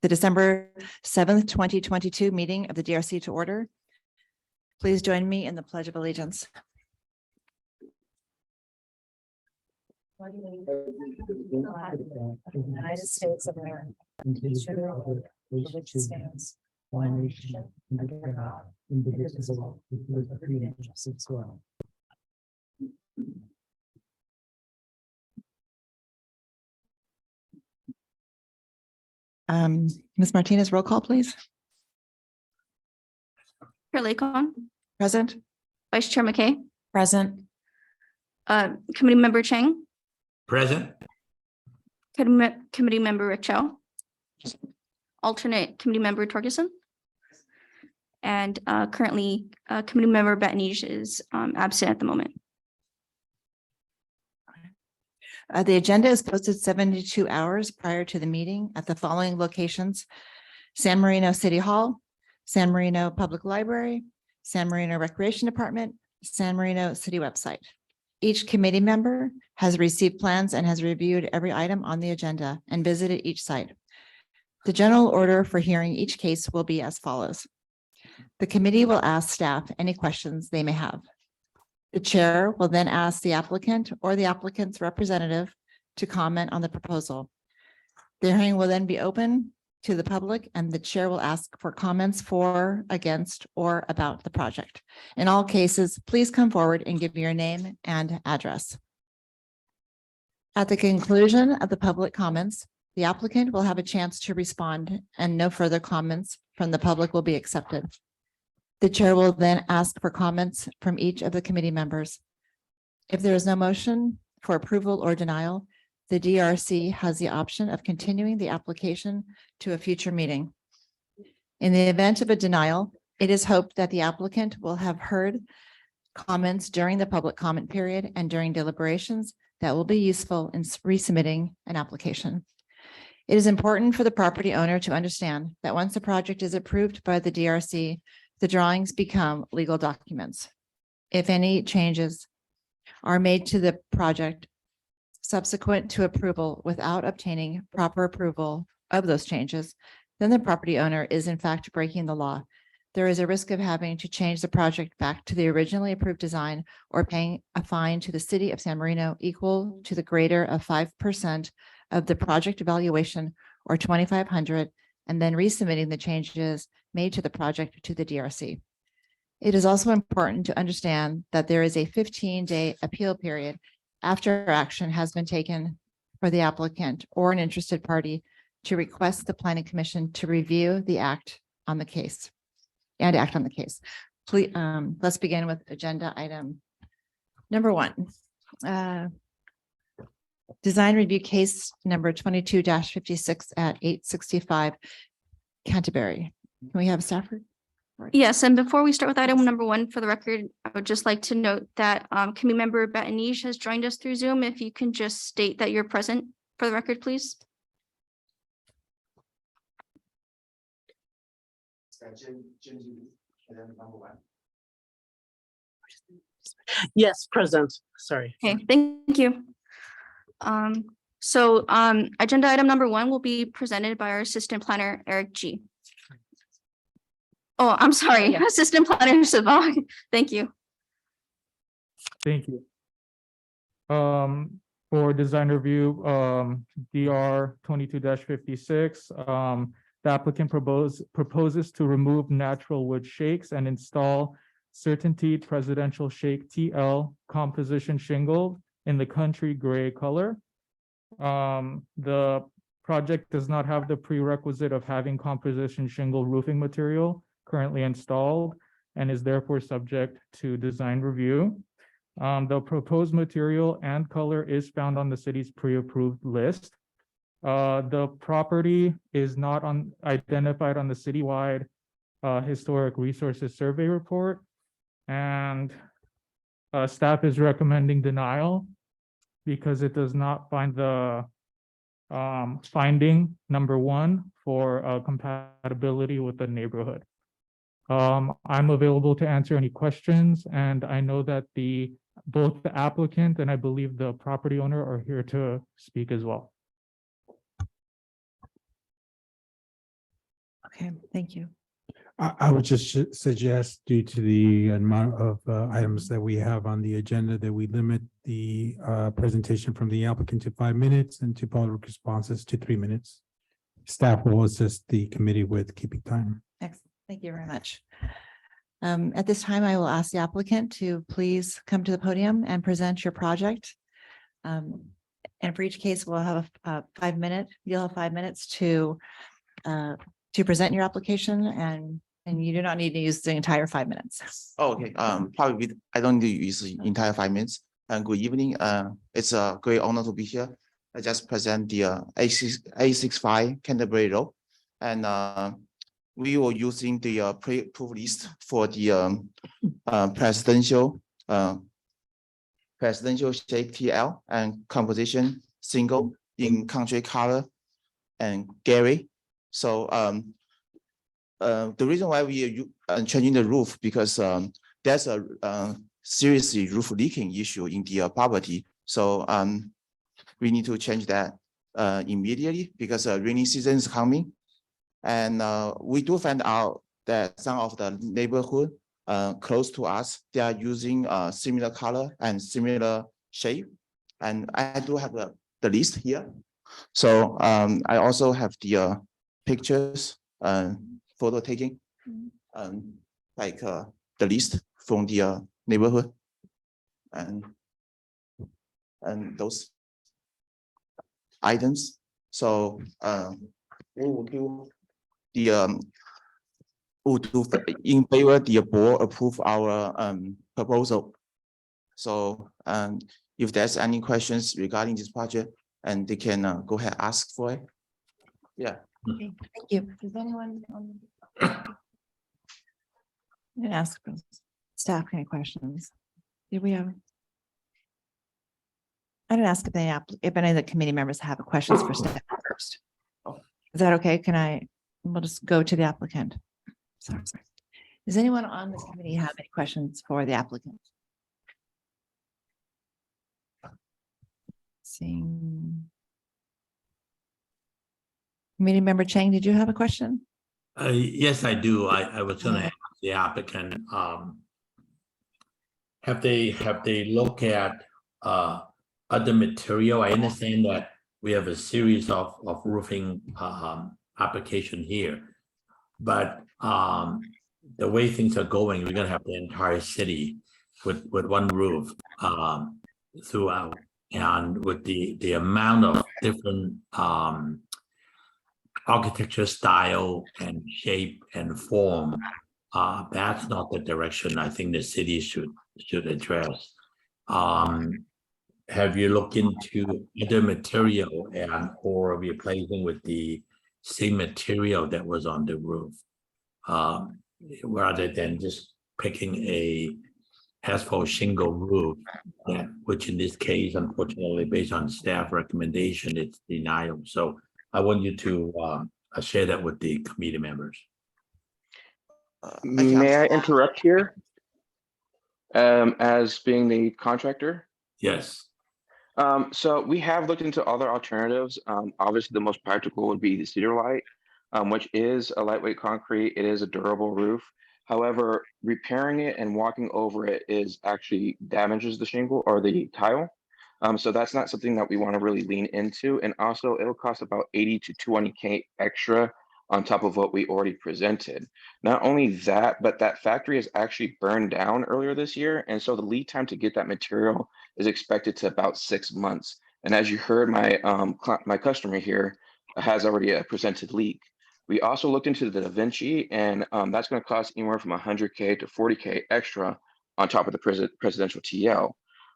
the December 7th, 2022 meeting of the DRC to order. Please join me in the Pledge of Allegiance. United States of America, and to the republic for which it stands, one nation, under God, indivisible, with liberty and justice for all. Ms. Martinez, roll call, please. Chair Lacon, Present. Vice Chair McKay, Present. Committee Member Chang, Present. Committee Member Richo, alternate Committee Member Torgerson, and currently Committee Member Batnij is absent at the moment. The agenda is posted 72 hours prior to the meeting at the following locations: San Marino City Hall, San Marino Public Library, San Marino Recreation Department, San Marino City website. Each committee member has received plans and has reviewed every item on the agenda and visited each site. The general order for hearing each case will be as follows. The committee will ask staff any questions they may have. The chair will then ask the applicant or the applicant's representative to comment on the proposal. The hearing will then be open to the public, and the chair will ask for comments for, against, or about the project. In all cases, please come forward and give your name and address. At the conclusion of the public comments, the applicant will have a chance to respond, and no further comments from the public will be accepted. The chair will then ask for comments from each of the committee members. If there is no motion for approval or denial, the DRC has the option of continuing the application to a future meeting. In the event of a denial, it is hoped that the applicant will have heard comments during the public comment period and during deliberations that will be useful in resubmitting an application. It is important for the property owner to understand that once a project is approved by the DRC, the drawings become legal documents. If any changes are made to the project subsequent to approval without obtaining proper approval of those changes, then the property owner is in fact breaking the law. There is a risk of having to change the project back to the originally approved design or paying a fine to the city of San Marino equal to the greater of 5% of the project evaluation or $2,500, and then resubmitting the changes made to the project to the DRC. It is also important to understand that there is a 15-day appeal period after action has been taken for the applicant or an interested party to request the Planning Commission to review the act on the case and act on the case. Please, let's begin with agenda item number 1. Design review case number 22-56 at 865 Canterbury. Can we have Stafford? Yes, and before we start with item number 1, for the record, I would just like to note that Committee Member Batnij has joined us through Zoom. If you can just state that you're present for the record, please. Yes, present. Sorry. Okay, thank you. Agenda item number 1 will be presented by our Assistant Planner, Eric G. Oh, I'm sorry, Assistant Planner Savag. Thank you. Thank you. For design review, DR 22-56, the applicant proposes to remove natural wood shakes and install Certainty Presidential Shake TL composition shingle in the country gray color. The project does not have the prerequisite of having composition shingle roofing material currently installed and is therefore subject to design review. The proposed material and color is found on the city's pre-approved list. The property is not identified on the citywide historic resources survey report, and staff is recommending denial because it does not find the finding number 1 for compatibility with the neighborhood. I'm available to answer any questions, and I know that both the applicant and I believe the property owner are here to speak as well. Okay, thank you. I would just suggest, due to the amount of items that we have on the agenda, that we limit the presentation from the applicant to 5 minutes and to public responses to 3 minutes. Staff will assist the committee with keeping time. Excellent. Thank you very much. At this time, I will ask the applicant to please come to the podium and present your project. And for each case, we'll have a 5 minute, you'll have 5 minutes to present your application, and you do not need to use the entire 5 minutes. Oh, okay, probably I don't need to use the entire 5 minutes. And good evening. It's a great honor to be here. I just present the A65 Canterbury Road, and we were using the pre-approved list for the presidential shape TL and composition single in country color and Gary. So the reason why we are changing the roof, because there's a serious roof leaking issue in the property. So we need to change that immediately, because rainy season is coming. And we do find out that some of the neighborhood close to us, they are using similar color and similar shape. And I do have the list here. So I also have the pictures, photo taking, like the list from the neighborhood, and those items. So we will do the in favor the board approve our proposal. So if there's any questions regarding this project, and they can go ahead ask for it. Yeah. Okay, thank you. Does anyone ask staff any questions? Did we have? I didn't ask if any of the committee members have questions for staff first. Is that okay? We'll just go to the applicant. Sorry. Does anyone on this committee have any questions for the applicant? Seeing. Committee member Chang, did you have a question? Yes, I do. I was gonna ask the applicant, have they looked at other material? I understand that we have a series of roofing application here, but the way things are going, we're gonna have the entire city with one roof throughout, and with the amount of different architecture style and shape and form, that's not the direction I think the city should address. Have you looked into other material and or replacing with the same material that was on the roof, rather than just picking a asphalt shingle roof, which in this case, unfortunately, based on staff recommendation, it's denial. So I want you to share that with the committee members. May I interrupt here? As being the contractor? Yes. So we have looked into other alternatives. Obviously, the most practical would be the Cedar Light, which is a lightweight concrete. It is a durable roof. However, repairing it and walking over it is actually damages the shingle or the tile. So that's not something that we want to really lean into. And also it'll cost about 80 to 200K extra on top of what we already presented. Not only that, but that factory is actually burned down earlier this year. And so the lead time to get that material is expected to about 6 months. And as you heard, my customer here has already a presented leak. We also looked into the Da Vinci, and that's going to cost anywhere from 100K to 40K extra on top of the presidential TL.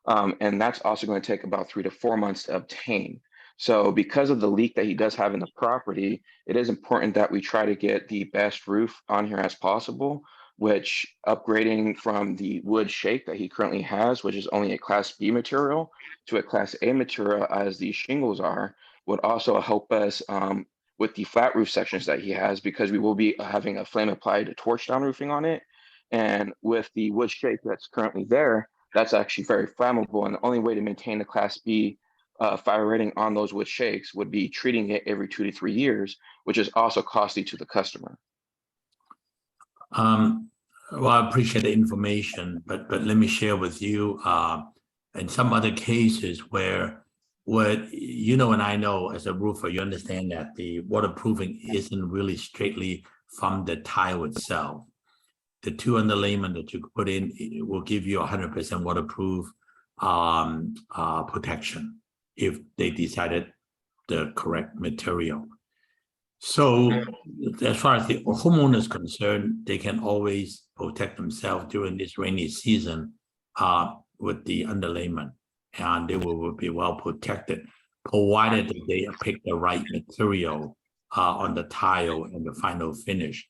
And that's also going to take about 3 to 4 months to obtain. So because of the leak that he does have in the property, it is important that we try to get the best roof on here as possible, which upgrading from the wood shake that he currently has, which is only a Class B material, to a Class A material as these shingles are, would also help us with the flat roof sections that he has, because we will be having a flame applied torch down roofing on it. And with the wood shake that's currently there, that's actually very flammable. And the only way to maintain the Class B fire rating on those wood shakes would be treating it every 2 to 3 years, which is also costly to the customer. Well, I appreciate the information, but let me share with you, in some other cases where what you know and I know as a roofer, you understand that the waterproofing isn't really straightly from the tile itself. The two underlayment that you put in it will give you 100% waterproof protection if they decided the correct material. So as far as the homeowner is concerned, they can always protect themselves during this rainy season with the underlayment, and they will be well protected, provided that they pick the right material on the tile and the final finish.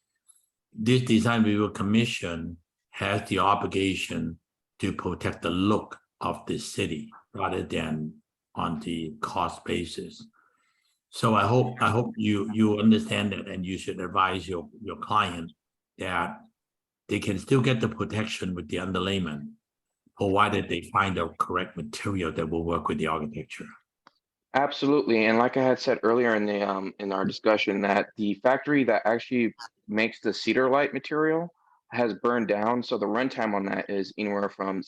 This design review commission has the obligation to protect the look of the city rather than on the cost basis. So I hope you understand that, and you should advise your client that they can still get the protection with the underlayment, provided they find the correct material that will work with the architecture. Absolutely, and like I had said earlier in our discussion, that the factory that actually makes the cedar light material has burned down, so the runtime on that is anywhere from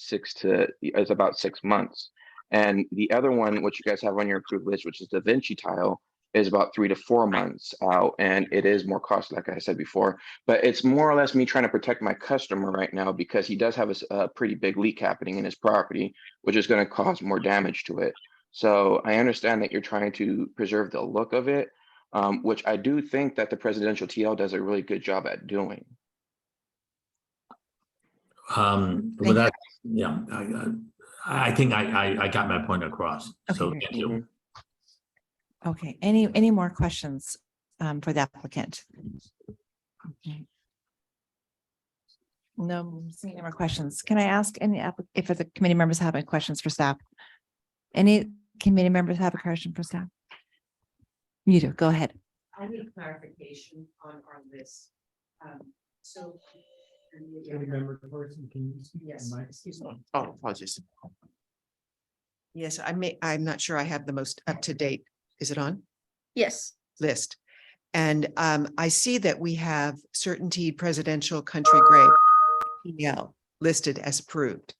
about 6 months. And the other one, which you guys have on your approved list, which is the Vinci tile, is about 3 to 4 months out, and it is more costly, like I said before. But it's more or less me trying to protect my customer right now, because he does have a pretty big leak happening in his property, which is going to cause more damage to it. So I understand that you're trying to preserve the look of it, which I do think that the presidential TL does a really good job at doing. Well, that, yeah, I think I got my point across. Okay, So great. thank you. Okay, any more questions for the applicant? Okay. No, seeing no more questions. Can I ask if the committee members have any questions for staff? Any committee members have a question for staff? You do, go ahead. I need clarification on our list. So. Yes, excuse me. Oh, apologies. Yes, I'm not sure I have the most up-to-date, is it on? Yes. List. And I see that we have Certainty Presidential Country Grape TL listed as approved.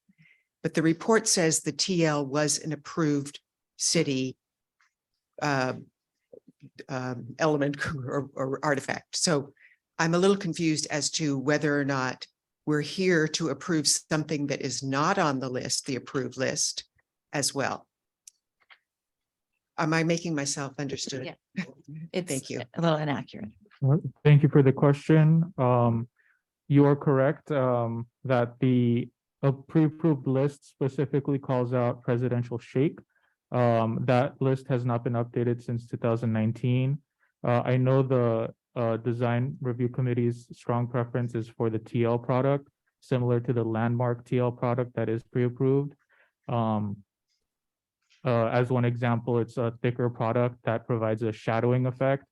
But the report says the TL was an approved city element or artifact. So I'm a little confused as to whether or not we're here to approve something that is not on the list, the approved list as well. Am I making myself understood? Yeah. It's Thank you. a little inaccurate. Thank you for the question. You are correct that the pre-approved list specifically calls out presidential shake. That list has not been updated since 2019. I know the design review committee's strong preference is for the TL product, similar to the landmark TL product that is pre-approved. As one example, it's a thicker product that provides a shadowing effect.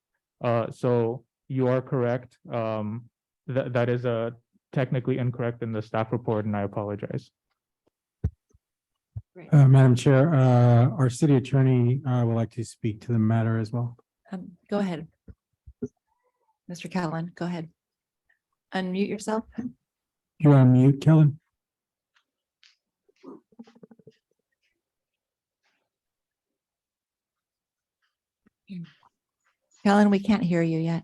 So you are correct. That is technically incorrect in the staff report, and I apologize. Madam Chair, our city attorney would like to speak to the matter as well. Go ahead. Mr. Callan, go ahead. Unmute yourself. You're on mute, Kellen. Callan, we can't hear you yet.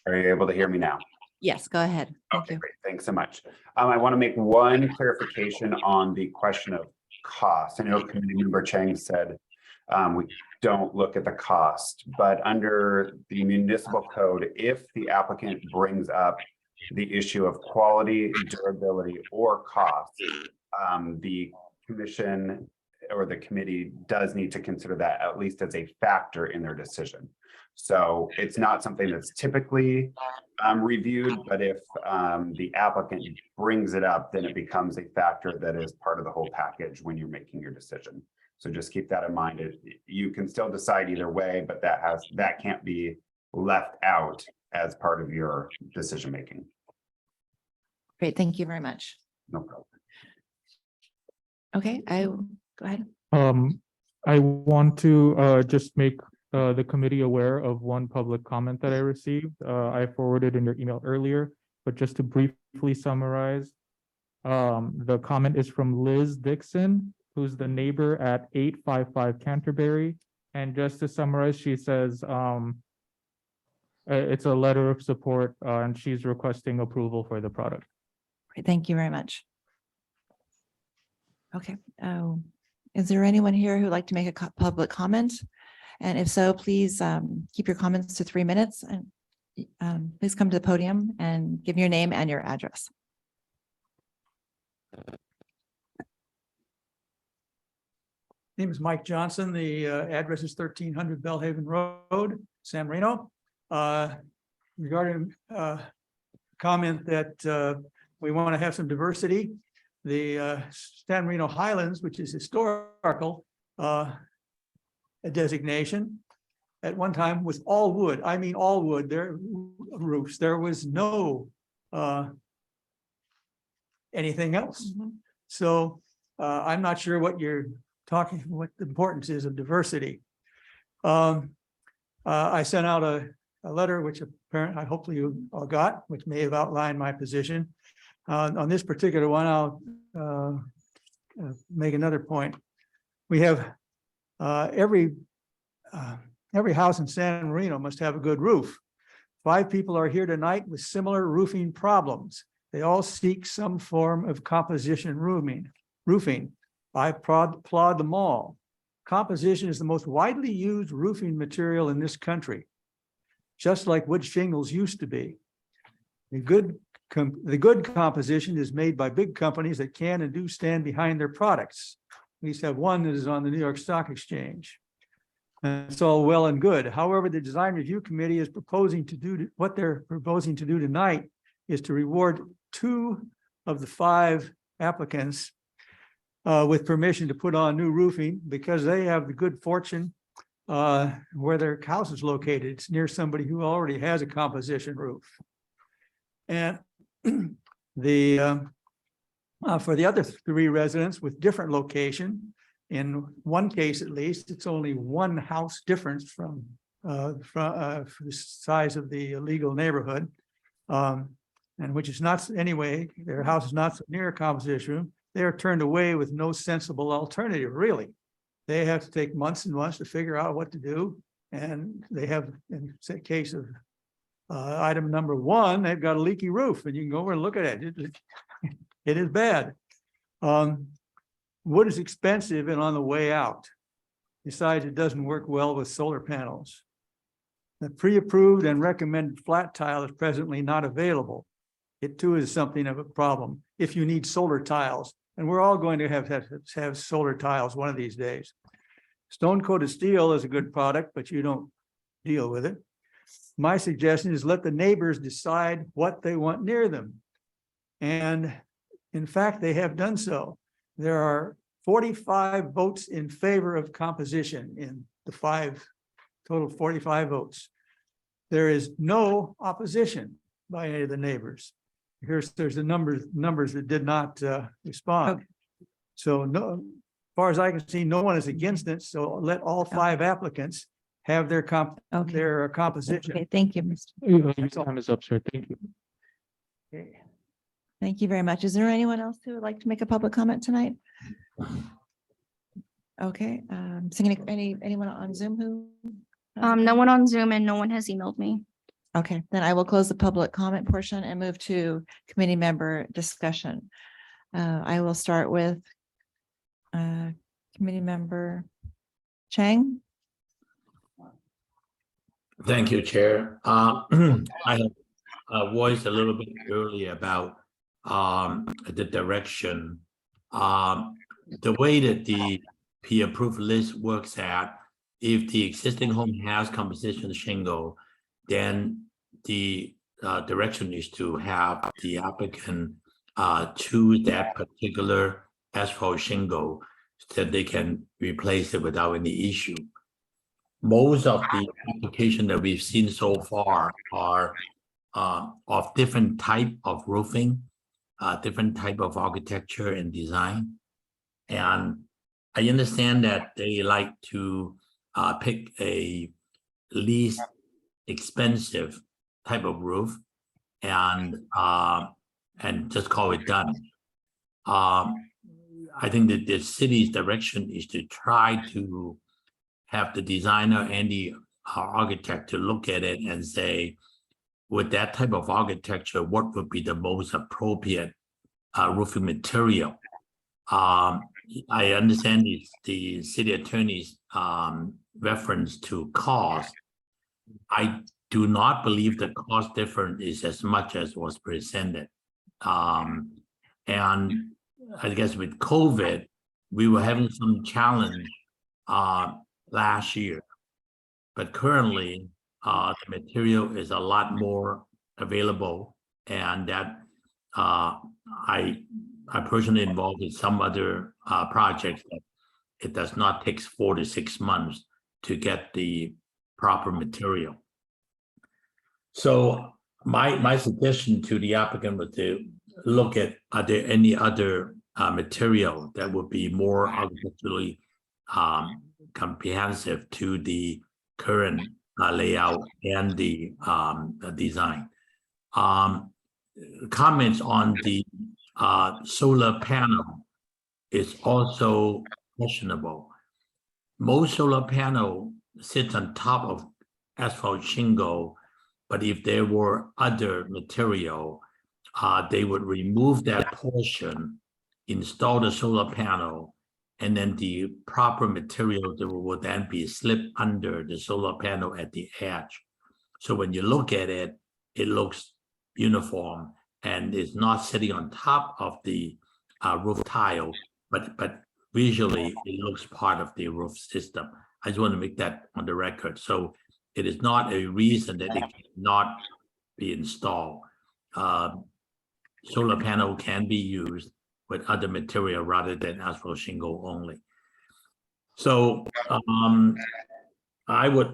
Are you able to hear me now? Yes, go ahead. Thank Okay, you. great. Thanks so much. I want to make one clarification on the question of cost. I know Committee Member Chang said we don't look at the cost, but under the municipal code, if the applicant brings up the issue of quality, durability, or cost, the commission or the committee does need to consider that at least as a factor in their decision. So it's not something that's typically reviewed, but if the applicant brings it up, then it becomes a factor that is part of the whole package when you're making your decision. So just keep that in mind. You can still decide either way, but that can't be left out as part of your decision making. Great, thank you very much. No problem. Okay, go ahead. I want to just make the committee aware of one public comment that I received. I forwarded in your email earlier, but just to briefly summarize. The comment is from Liz Dixon, who's the neighbor at 855 Canterbury. And just to summarize, she says it's a letter of support and she's requesting approval for the product. Great, thank you very much. Okay, is there anyone here who'd like to make a public comment? And if so, please keep your comments to 3 minutes and please come to the podium and give your name and your address. Name is Mike Johnson. The address is 1300 Bellhaven Road, San Marino. Regarding comment that we want to have some diversity, the San Marino Highlands, which is historical designation, at one time was all wood. I mean, all wood. Their roofs. There was no anything else. So I'm not sure what you're talking, what the importance is of diversity. I sent out a letter, which apparently, hopefully you all got, which may have outlined my position. On this particular one, I'll make another point. We have every house in San Marino must have a good roof. 5 people are here tonight with similar roofing problems. They all seek some form of composition roofing. I applaud them all. Composition is the most widely used roofing material in this country, just like wood shingles used to be. The good composition is made by big companies that can and do stand behind their products. We used to have one that is on the New York Stock Exchange. And it's all well and good. However, the Design Review Committee is proposing to do what they're proposing to do tonight is to reward 2 of the 5 applicants with permission to put on new roofing because they have the good fortune where their house is located. It's near somebody who already has a composition roof. And the for the other 3 residents with different location, in one case at least, it's only 1 house difference from the size of the legal neighborhood, and which is not anyway. Their house is not near a composition room. They are turned away with no sensible alternative. Really, they have to take months and months to figure out what to do, and they have, in the case of item number 1, they've got a leaky roof, and you can go over and look at it. It is bad. Wood is expensive and on the way out. Besides, it doesn't work well with solar panels. The pre-approved and recommended flat tile is presently not available. It too is something of a problem if you need solar tiles, and we're all going to have solar tiles one of these days. Stone coated steel is a good product, but you don't deal with it. My suggestion is let the neighbors decide what they want near them. And in fact, they have done so. There are 45 votes in favor of composition in the 5, total 45 votes. There is no opposition by any of the neighbors. There's the numbers that did not respond. Okay. So no, as far as I can see, no one is against it. So let all 5 applicants have their composition. Okay, thank you, Mr. Your time is up, sir. Thank you. Okay. Thank you very much. Is there anyone else who would like to make a public comment tonight? Okay, anyone on Zoom who? No one on Zoom and no one has emailed me. Okay, then I will close the public comment portion and move to committee member discussion. I will start with committee member Chang. Thank you, Chair. I have voiced a little bit earlier about the direction. The way that the pre-approved list works at, if the existing home has composition shingle, then the direction is to have the applicant choose that particular asphalt shingle so that they can replace it without any issue. Most of the application that we've seen so far are of different type of roofing, different type of architecture and design. And I understand that they like to pick a least expensive type of roof and just call it done. I think that the city's direction is to try to have the designer and the architect to look at it and say, with that type of architecture, what would be the most appropriate roofing material? I understand the city attorney's reference to cost. I do not believe the cost difference is as much as was presented. And I guess with COVID, we were having some challenge last year, but currently the material is a lot more available, and that I personally involved in some other projects that it does not take 4 to 6 months to get the proper material. So my suggestion to the applicant was to look at, are there any other material that would be more architecturally comprehensive to the current layout and the design. Comments on the solar panel is also questionable. Most solar panel sits on top of asphalt shingle, but if there were other material, they would remove that portion, install the solar panel, and then the proper material that will then be slipped under the solar panel at the edge. So when you look at it, it looks uniform and is not sitting on top of the roof tile, but visually it looks part of the roof system. I just want to make that on the record. So it is not a reason that it cannot be installed. Solar panel can be used with other material rather than asphalt shingle only. So I would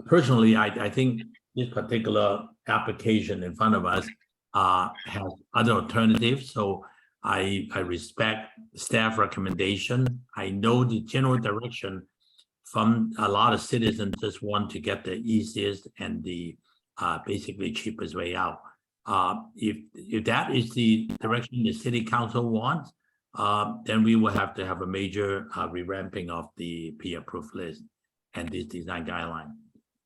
personally, I think this particular application in front of us has other alternatives. So I respect staff recommendation. I know the general direction from a lot of citizens just want to get the easiest and the basically cheapest way out. If that is the direction the city council wants, then we will have to have a major revamping of the pre-approved list and this design guideline.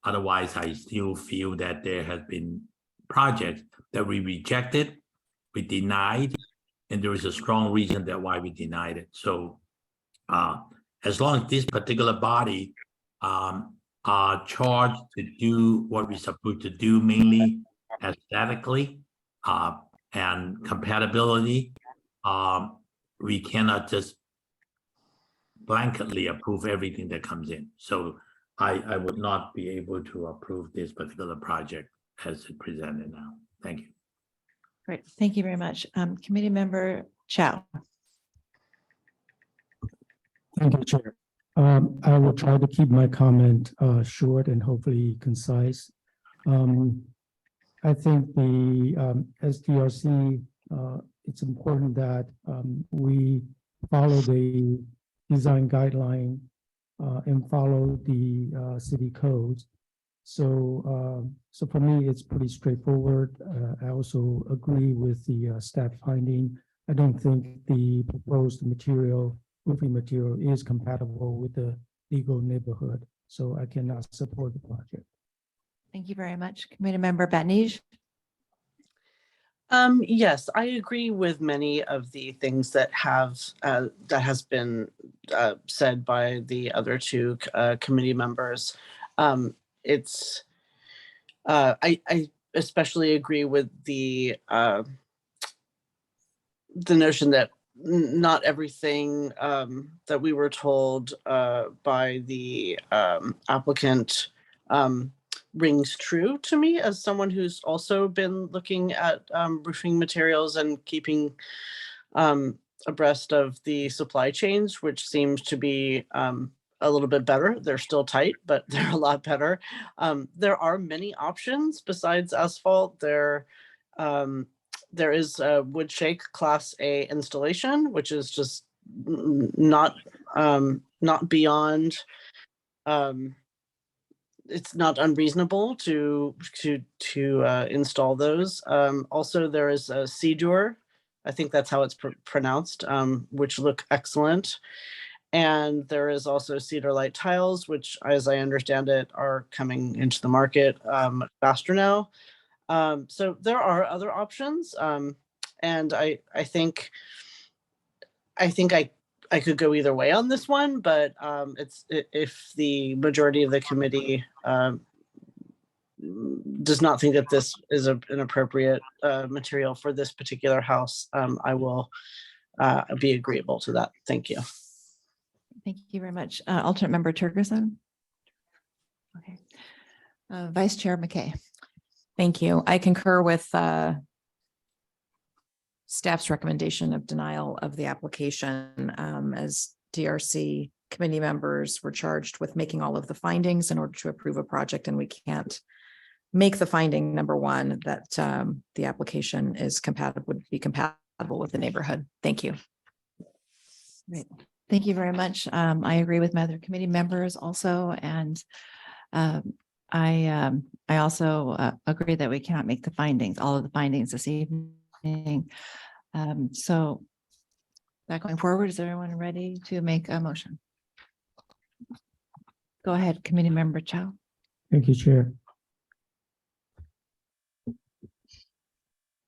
Otherwise, I still feel that there has been projects that we rejected, we denied, and there is a strong reason that why we denied it. So as long as this particular body are charged to do what we're supposed to do, mainly aesthetically and compatibility, we cannot just blanketly approve everything that comes in. So I would not be able to approve this particular project as it presented now. Thank you. Great. Thank you very much. Committee member Chow. Thank you, Chair. I will try to keep my comment short and hopefully concise. I think the SDRC, it's important that we follow the design guideline and follow the city codes. So, so for me, it's pretty straightforward. I also agree with the staff finding. I don't think the proposed material, roofing material, is compatible with the legal neighborhood. So I cannot support the project. Thank you very much. Committee member Batnij. Yes, I agree with many of the things that has been said by the other two committee members. I especially agree with the notion that not everything that we were told by the applicant rings true to me as someone who's also been looking at roofing materials and keeping abreast of the supply chains, which seems to be a little bit better. They're still tight, but they're a lot better. There are many options besides asphalt. There is a wood shake Class A installation, which is just not beyond, it's not unreasonable to install those. Also, there is a C-Dur, I think that's how it's pronounced, which look excellent. And there is also Cedar Light tiles, which, as I understand it, are coming into the market faster now. So there are other options, and I think I could go either way on this one, but if the majority of the committee does not think that this is an appropriate material for this particular house, I will be agreeable to that. Thank you. Thank you very much. Alternate member Turgerson. Okay. Vice Chair McKay. Thank you. I concur with staff's recommendation of denial of the application. As DRC committee members were charged with making all of the findings in order to approve a project, and we can't make the finding, number one, that the application is would be compatible with the neighborhood. Thank you. Great. Thank you very much. I agree with my other committee members also, and I also agree that we cannot make the findings, all of the findings this evening. So that going forward, is everyone ready to make a motion? Go ahead, Committee Member Chow. Thank you, Chair.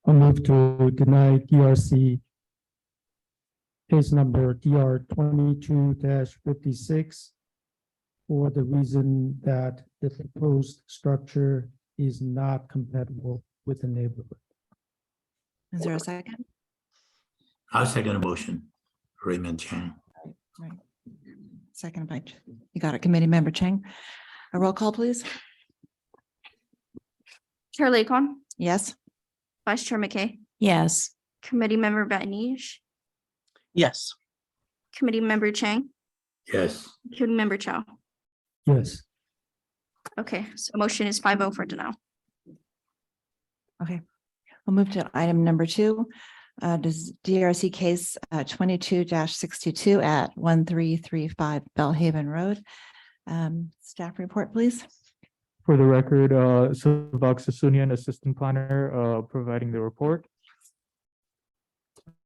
I'll move to deny DRC case number DR 22-56 for the reason that the proposed structure is not compatible with the neighborhood. Is there a second? I'll second the motion. Raymond Chang. Right. Second by, you got it, Committee Member Chang. A roll call, please. Chair Lacon, Yes. Vice Chair McKay, Yes. Committee Member Bettenige, Yes. Committee Member Chang, Yes. Committee Member Chow. Yes. Okay, so motion is 5-0 for denial. Okay, we'll move to item number 2. Does DRC case 22-62 at 1335 Bellhaven Road. Staff report, please. For the record, Savak Sasunian, Assistant Planner, providing the report.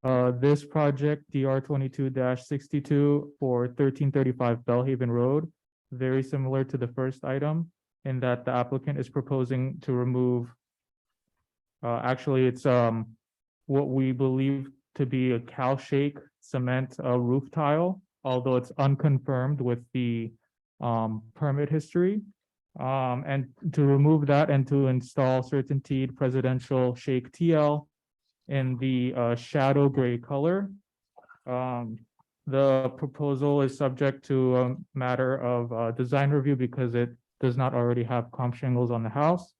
This project, DR 22-62 for 1335 Bellhaven Road, very similar to the first item in that the applicant is proposing to remove, actually it's what we believe to be a cow shake cement roof tile, although it's unconfirmed with the permit history. And to remove that and to install CertainTeed Presidential Shake TL in the shadow gray color. The proposal is subject to a matter of design review because it does not already have comp shingles on the house.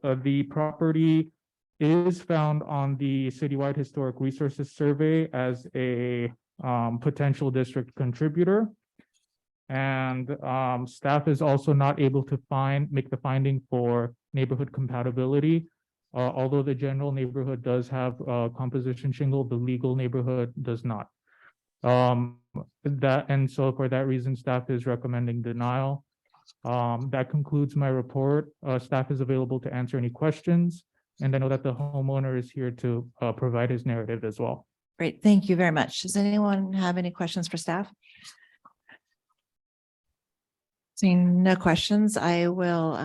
The property is found on the Citywide Historic Resources Survey as a potential district contributor. And staff is also not able to make the finding for neighborhood compatibility. Although the general neighborhood does have composition shingle, the legal neighborhood does not. And so for that reason, staff is recommending denial. That concludes my report. Staff is available to answer any questions. And I know that the homeowner is here to provide his narrative as well. Great, thank you very much. Does anyone have any questions for staff? Seeing no questions, I will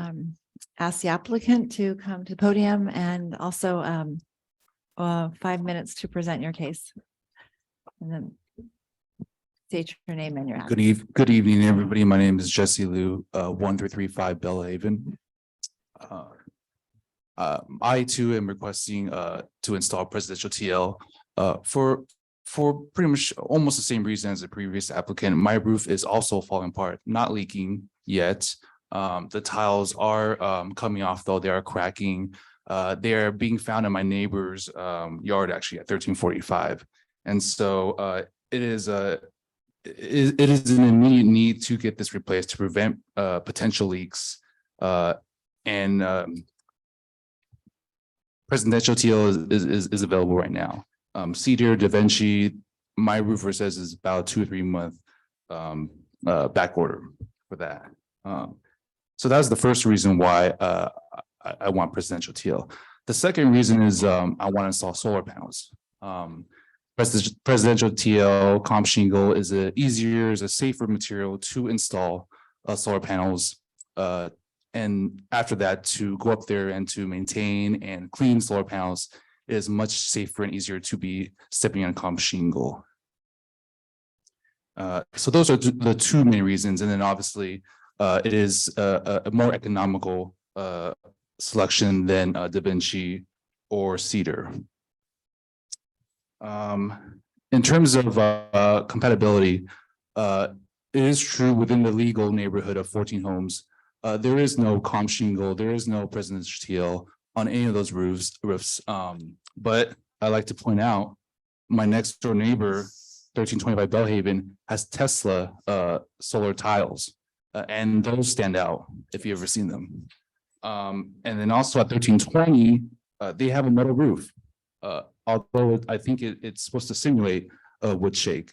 ask the applicant to come to the podium and also 5 minutes to present your case. And then state your name and your address. Good evening, everybody. My name is Jesse Liu, 1335 Bellhaven. I too am requesting to install presidential TL for pretty much almost the same reason as the previous applicant. My roof is also falling apart, not leaking yet. The tiles are coming off, though they are cracking. They are being found in my neighbor's yard, actually at 1345. And so it is an immediate need to get this replaced to prevent potential leaks. And Presidential TL is available right now. Cedar, Da Vinci, my roofer says is about 2 or 3 month back order for that. So that's the first reason why I want presidential TL. The second reason is I want to install solar panels. Presidential TL comp shingle is a safer material to install solar panels. And after that, to go up there and to maintain and clean solar panels is much safer and easier to be stepping on comp shingle. So those are the 2 main reasons. And then obviously it is a more economical selection than Da Vinci or Cedar. In terms of compatibility, it is true within the legal neighborhood of 14 homes, there is no comp shingle, there is no presidential TL on any of those roofs. But I like to point out, my next door neighbor, 1325 Bellhaven, has Tesla solar tiles, and those stand out if you've ever seen them. And then also at 1320, they have a metal roof, although I think it's supposed to simulate a wood shake.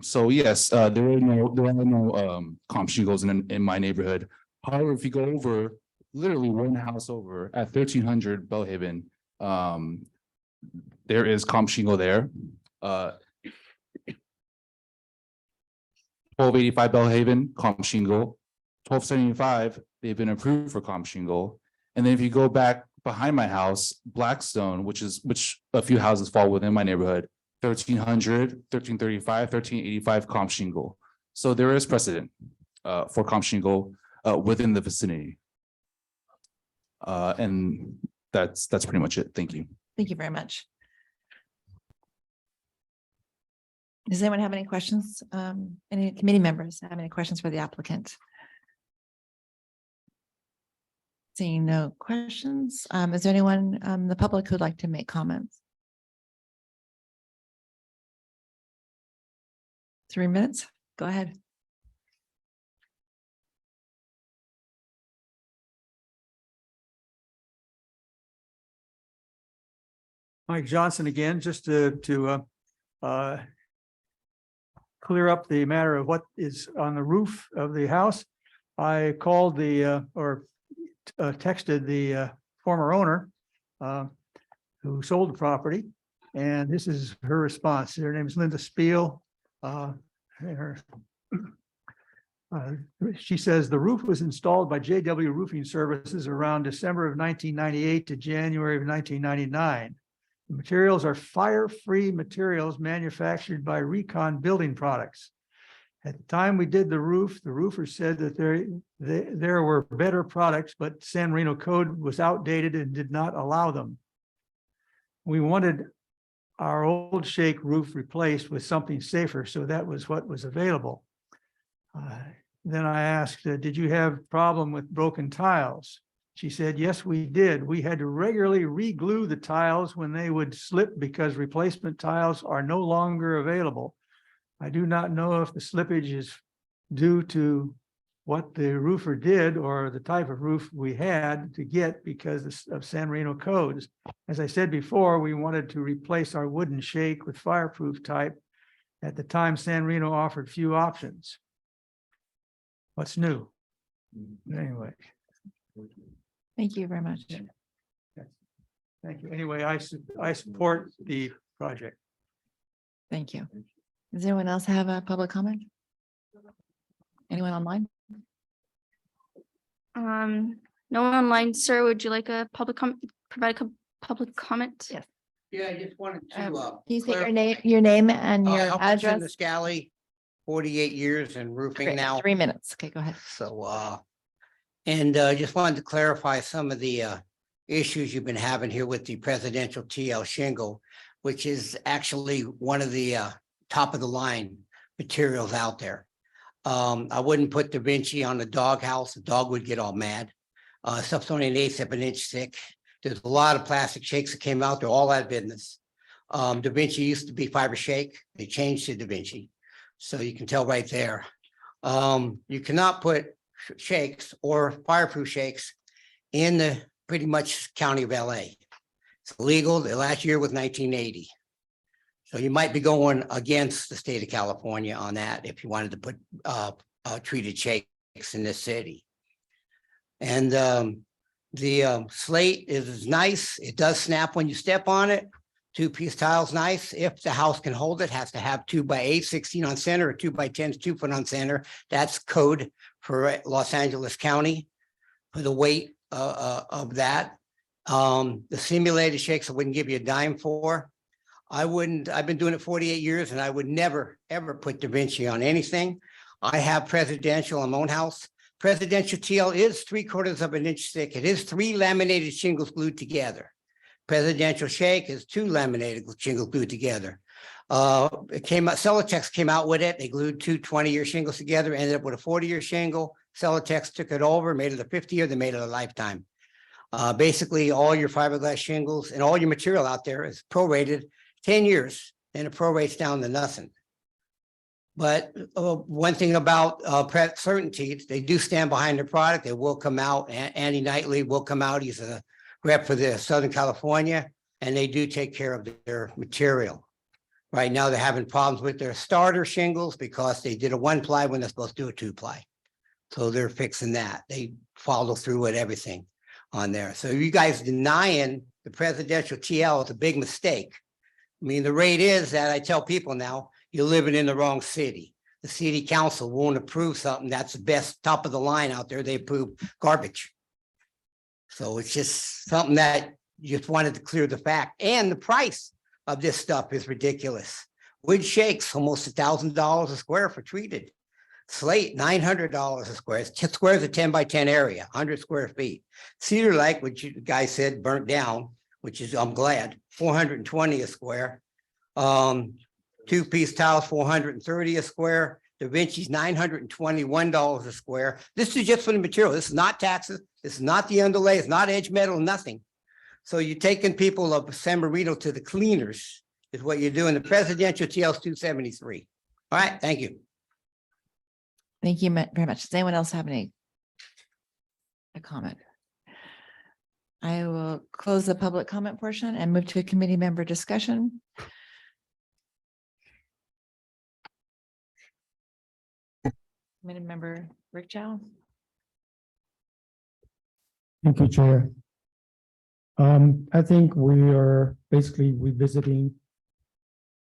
So yes, there are no comp shingles in my neighborhood. However, if you go over, literally 1 house over at 1300 Bellhaven, there is comp shingle there. 1285 Bellhaven, comp shingle. 1275, they've been approved for comp shingle. And then if you go back behind my house, Blackstone, which a few houses fall within my neighborhood, 1300, 1335, 1385 comp shingle. So there is precedent for comp shingle within the vicinity. And that's pretty much it. Thank you. Thank you very much. Does anyone have any questions? Any committee members have any questions for the applicant? Seeing no questions, is there anyone the public who'd like to make comments? 3 minutes, go ahead. Mike Johnson again, just to clear up the matter of what is on the roof of the house. I called texted the former owner who sold the property, and this is her response. Her name is Linda Spiel. She says the roof was installed by JW Roofing Services around December of 1998 to January of 1999. The materials are fire-free materials manufactured by Recon Building Products. At the time we did the roofer said that there were better products, but San Marino code was outdated and did not allow them. We wanted our old shake roof replaced with something safer, so that was what was available. Then I asked, did you have problem with broken tiles? She said, yes, we did. We had to regularly re-glue the tiles when they would slip because replacement tiles are no longer available. I do not know if the slippage is due to what the roofer did or the type of roof we had to get because of San Marino codes. As I said before, we wanted to replace our wooden shake with fireproof type. At the time, San Marino offered few options. What's new? Anyway. Thank you very much. Thank you. Anyway, I support the project. Thank you. Does anyone else have a public comment? Anyone online? No one online, sir. Would you like a provide a public comment? Yes. Yeah, I just wanted to. Can you say your name and your Alfredson address? Niscali, 48 years in roofing Great, now. 3 minutes. Okay, go ahead. So, just wanted to clarify some of the issues you've been having here with the presidential TL shingle, which is actually one of the top of the line materials out there. I wouldn't put Da Vinci on the doghouse. The dog would get all mad. Stuff's only 1/8 of an inch thick. There's a lot of plastic shakes that came out. They're all out of business. Da Vinci used to be fiber shake. They changed to Da Vinci. So you can tell right there. You cannot put shakes or fireproof shakes in the pretty much county of LA. It's legal. The last year was 1980. So you might be going against the state of California on that if you wanted to put treated shakes in this city. And the slate is nice. It does snap when you step on it. 2-piece tile's nice. If the house can hold it, has to have 2x8, 16 on center, or 2x10, 2 foot on center. That's code for Los Angeles County for the weight of that. The simulated shakes I wouldn't give you a dime for. I've been doing it 48 years and I would never, ever put Da Vinci on anything. I have presidential in my own house. Presidential TL is 3/4 of an inch thick. It is 3 laminated shingles glued together. Presidential shake is 2 laminated shingles glued together. It came out, Celotex came out with it. They glued 2 20-year shingles together, ended up with a 40-year shingle. Celotex took it over, made it a 50-year, they made it a lifetime. Basically, all your fiberglass shingles and all your material out there is prorated 10 years, then it prorates down to nothing. But one thing about certainty, they do stand behind their product. They will come out. Andy Knightley will come out. He's a rep for the Southern California, and they do take care of their material. Right now, they're having problems with their starter shingles because they did a 1-ply when they're supposed to do a 2-ply. So they're fixing that. They follow through with everything on there. So you guys denying the presidential TL is a big mistake. I mean, the rate is that I tell people now, you're living in the wrong city. The city council won't approve something that's the best top of the line out there. They approve garbage. So it's just something that you just wanted to clear the fact. And the price of this stuff is ridiculous. Wood shakes almost $1,000 a square for treated. Slate, $900 a square. Squares a 10x10 area, 100 square feet. Cedar Lake, which you guys said burnt down, which is, I'm glad, 420 a square. 2-piece tiles, 430 a square. Da Vinci's $921 a square. This is just for the material. This is not taxes. This is not the underlay. It's not edge metal, nothing. So you're taking people of San Marino to the cleaners is what you're doing. The presidential TL is 273. All right, thank you. Thank you very much. Does anyone else have a comment? I will close the public comment portion and move to a committee member discussion. Committee member Rick Chow. Thank you, Chair. I think we are basically revisiting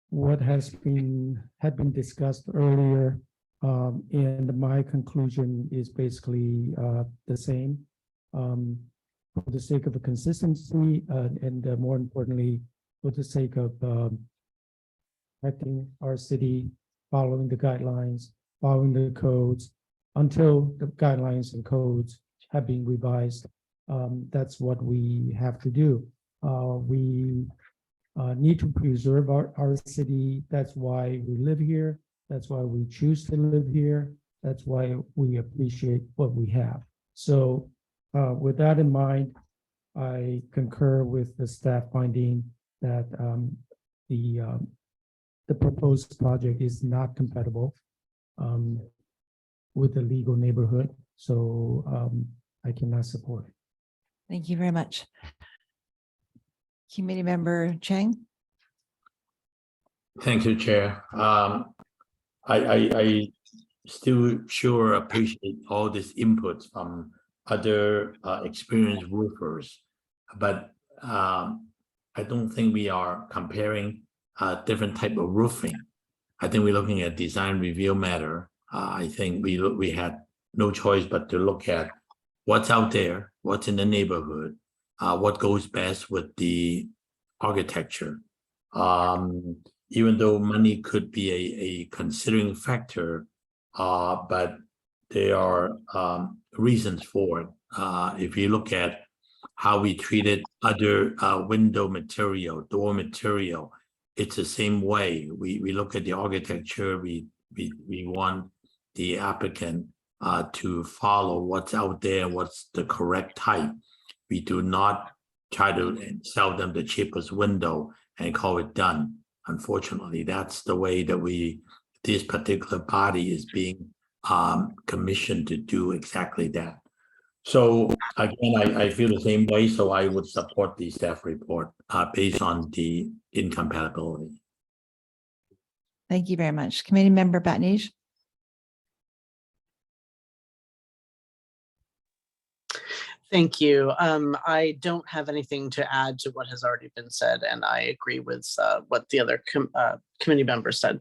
what had been discussed earlier. And my conclusion is basically the same. For the sake of a consistency and more importantly, for the sake of protecting our city, following the guidelines, following the codes until the guidelines and codes have been revised. That's what we have to do. We need to preserve our city. That's why we live here. That's why we choose to live here. That's why we appreciate what we have. So with that in mind, I concur with the staff finding that the proposed project is not compatible with the legal neighborhood. So I cannot support it. Thank you very much. Committee member Chang. Thank you, Chair. I still sure appreciate all this input from other experienced roofers, but I don't think we are comparing different type of roofing. I think we're looking at design review matter. I think we had no choice but to look at what's out there, what's in the neighborhood, what goes best with the architecture. Even though money could be a considering factor, but there are reasons for it. If you look at how we treated other window material, door material, it's the same way. We look at the architecture, we want the applicant to follow what's out there, what's the correct type. We do not try to sell them the cheapest window and call it done. Unfortunately, that's the way that this particular body is being commissioned to do exactly that. So again, I feel the same way, so I would support the staff report based on the incompatibility. Thank you very much. Committee Member Batnij. Thank you. I don't have anything to add to what has already been said, and I agree with what the other committee members said.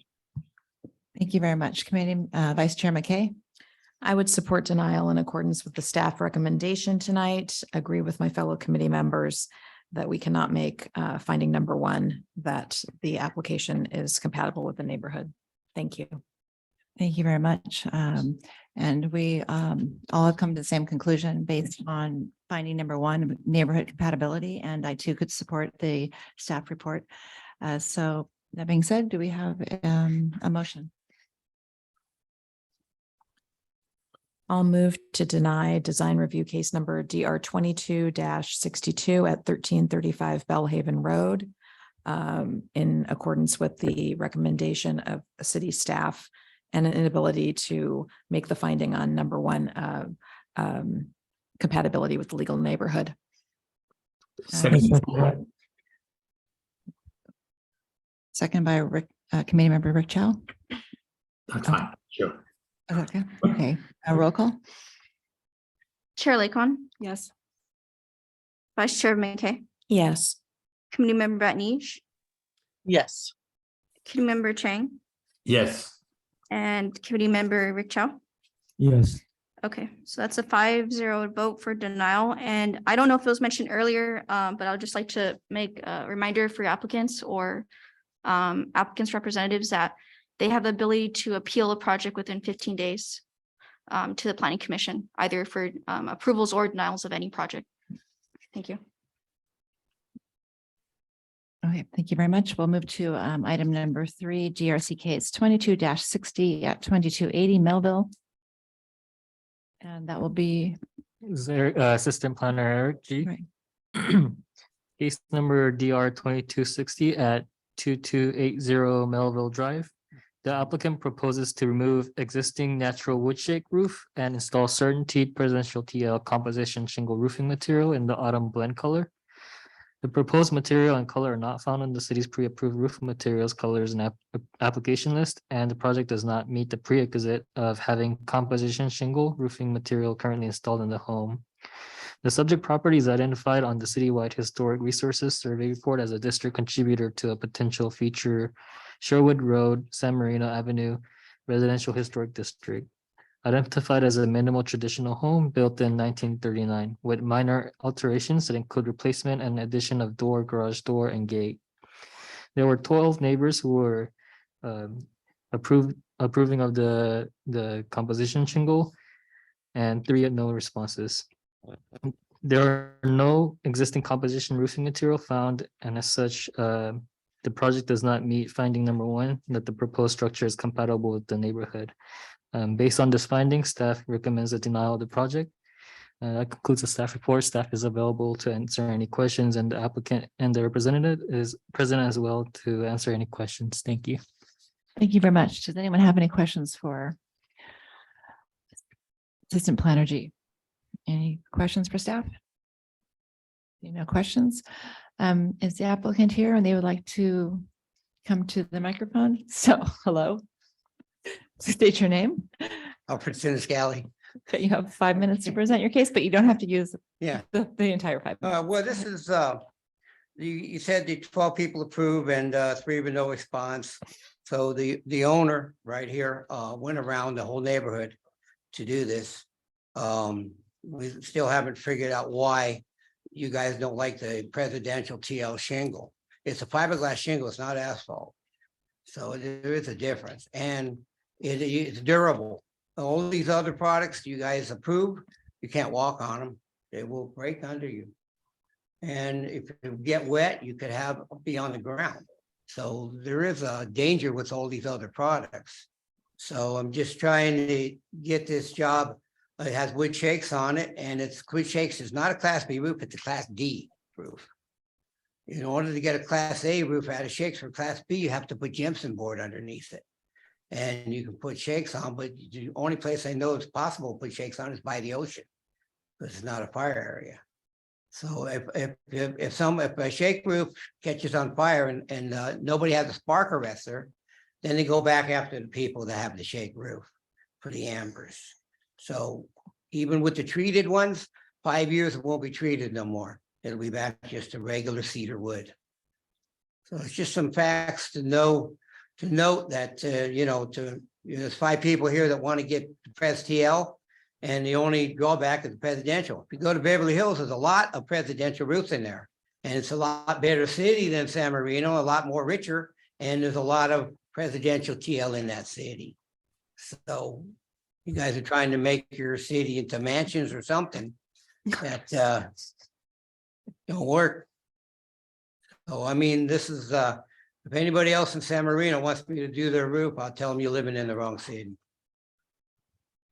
Thank you very much. Committee Vice Chair McKay. I would support denial in accordance with the staff recommendation tonight. Agree with my fellow committee members that we cannot make finding number one, that the application is compatible with the neighborhood. Thank you. Thank you very much. And we all have come to the same conclusion based on finding number one, neighborhood compatibility, and I too could support the staff report. So that being said, do we have a motion? I'll move to deny design review case number DR 22-62 at 1335 Bellhaven Road in accordance with the recommendation of city staff and an inability to make the finding on number one compatibility with the legal neighborhood. Second. Second by Committee Member Rick Chow. That's fine, sure. Okay, okay. A roll call? Chair Lakon, Yes. Vice Chair McKay, Yes. Committee Member Batnij, Yes. Committee Member Chang, Yes, and Committee Member Rick Chow. Yes. Okay, so that's a 5-0 vote for denial. And I don't know if it was mentioned earlier, but I'd just like to make a reminder for applicants or applicants' representatives that they have the ability to appeal a project within 15 days to the Planning Commission, either for approvals or denials of any project. Thank you. Okay, thank you very much. We'll move to item number 3, GRC case 22-60 at 2280 Melville. And that will be, Is there Assistant Planner Eric G? right. Case number DR 2260 at 2280 Melville Drive. The applicant proposes to remove existing natural wood shake roof and install CertainTeed presidential TL composition shingle roofing material in the autumn blend color. The proposed material and color are not found in the city's pre-approved roof materials colors and application list, and the project does not meet the prerequisite of having composition shingle roofing material currently installed in the home. The subject property is identified on the citywide historic resources survey report as a district contributor to a potential future Sherwood Road, San Marino Avenue residential historic district, identified as a minimal traditional home built in 1939 with minor alterations that include replacement and addition of door, garage door, and gate. There were 12 neighbors who were approving of the composition shingle, and 3 had no responses. There are no existing composition roofing material found, and as such, the project does not meet finding number 1, that the proposed structure is compatible with the neighborhood. Based on this finding, staff recommends a denial of the project. That concludes the staff report. Staff is available to answer any questions, and the applicant and the representative is present as well to answer any questions. Thank you. Thank you very much. Does anyone have any questions for Assistant Planner G? Any questions for staff? No questions. Is the applicant here and they would like to come to the microphone? So, hello. State your name. Alfred Siniscali. Okay, you have 5 minutes to present your case, but you don't have to use Yeah. the entire 5 minutes. Well, this is, you said the 12 people approve and 3 with no response. So the owner right here went around the whole neighborhood to do this. We still haven't figured out why you guys don't like the presidential TL shingle. It's a fiberglass shingle, it's not asphalt. So there is a difference, and it's durable. All these other products you guys approve, you can't walk on them. They will break under you. And if you get wet, you could be on the ground. So there is a danger with all these other products. So I'm just trying to get this job. It has wood shakes on it, and it's wood shakes is not a Class B roof, it's a Class D roof. In order to get a Class A roof out of shakes for Class B, you have to put gypsum board underneath it. And you can put shakes on, but the only place I know it's possible to put shakes on is by the ocean. because it's not a fire area. So if a shake roof catches on fire and nobody has a spark arrestor, then they go back after the people that have the shake roof for the ambers. So even with the treated ones, 5 years it won't be treated no more. It'll be back just to regular cedar wood. So it's just some facts to know, to note that, there's 5 people here that want to get the Pres TL. And the only drawback is presidential. If you go to Beverly Hills, there's a lot of presidential roofs in there. And it's a lot better city than San Marino, a lot more richer. And there's a lot of presidential TL in that city. So you guys are trying to make your city into mansions or something that don't work. So I mean, this is if anybody else in San Marino wants me to do their roof, I'll tell them you're living in the wrong city.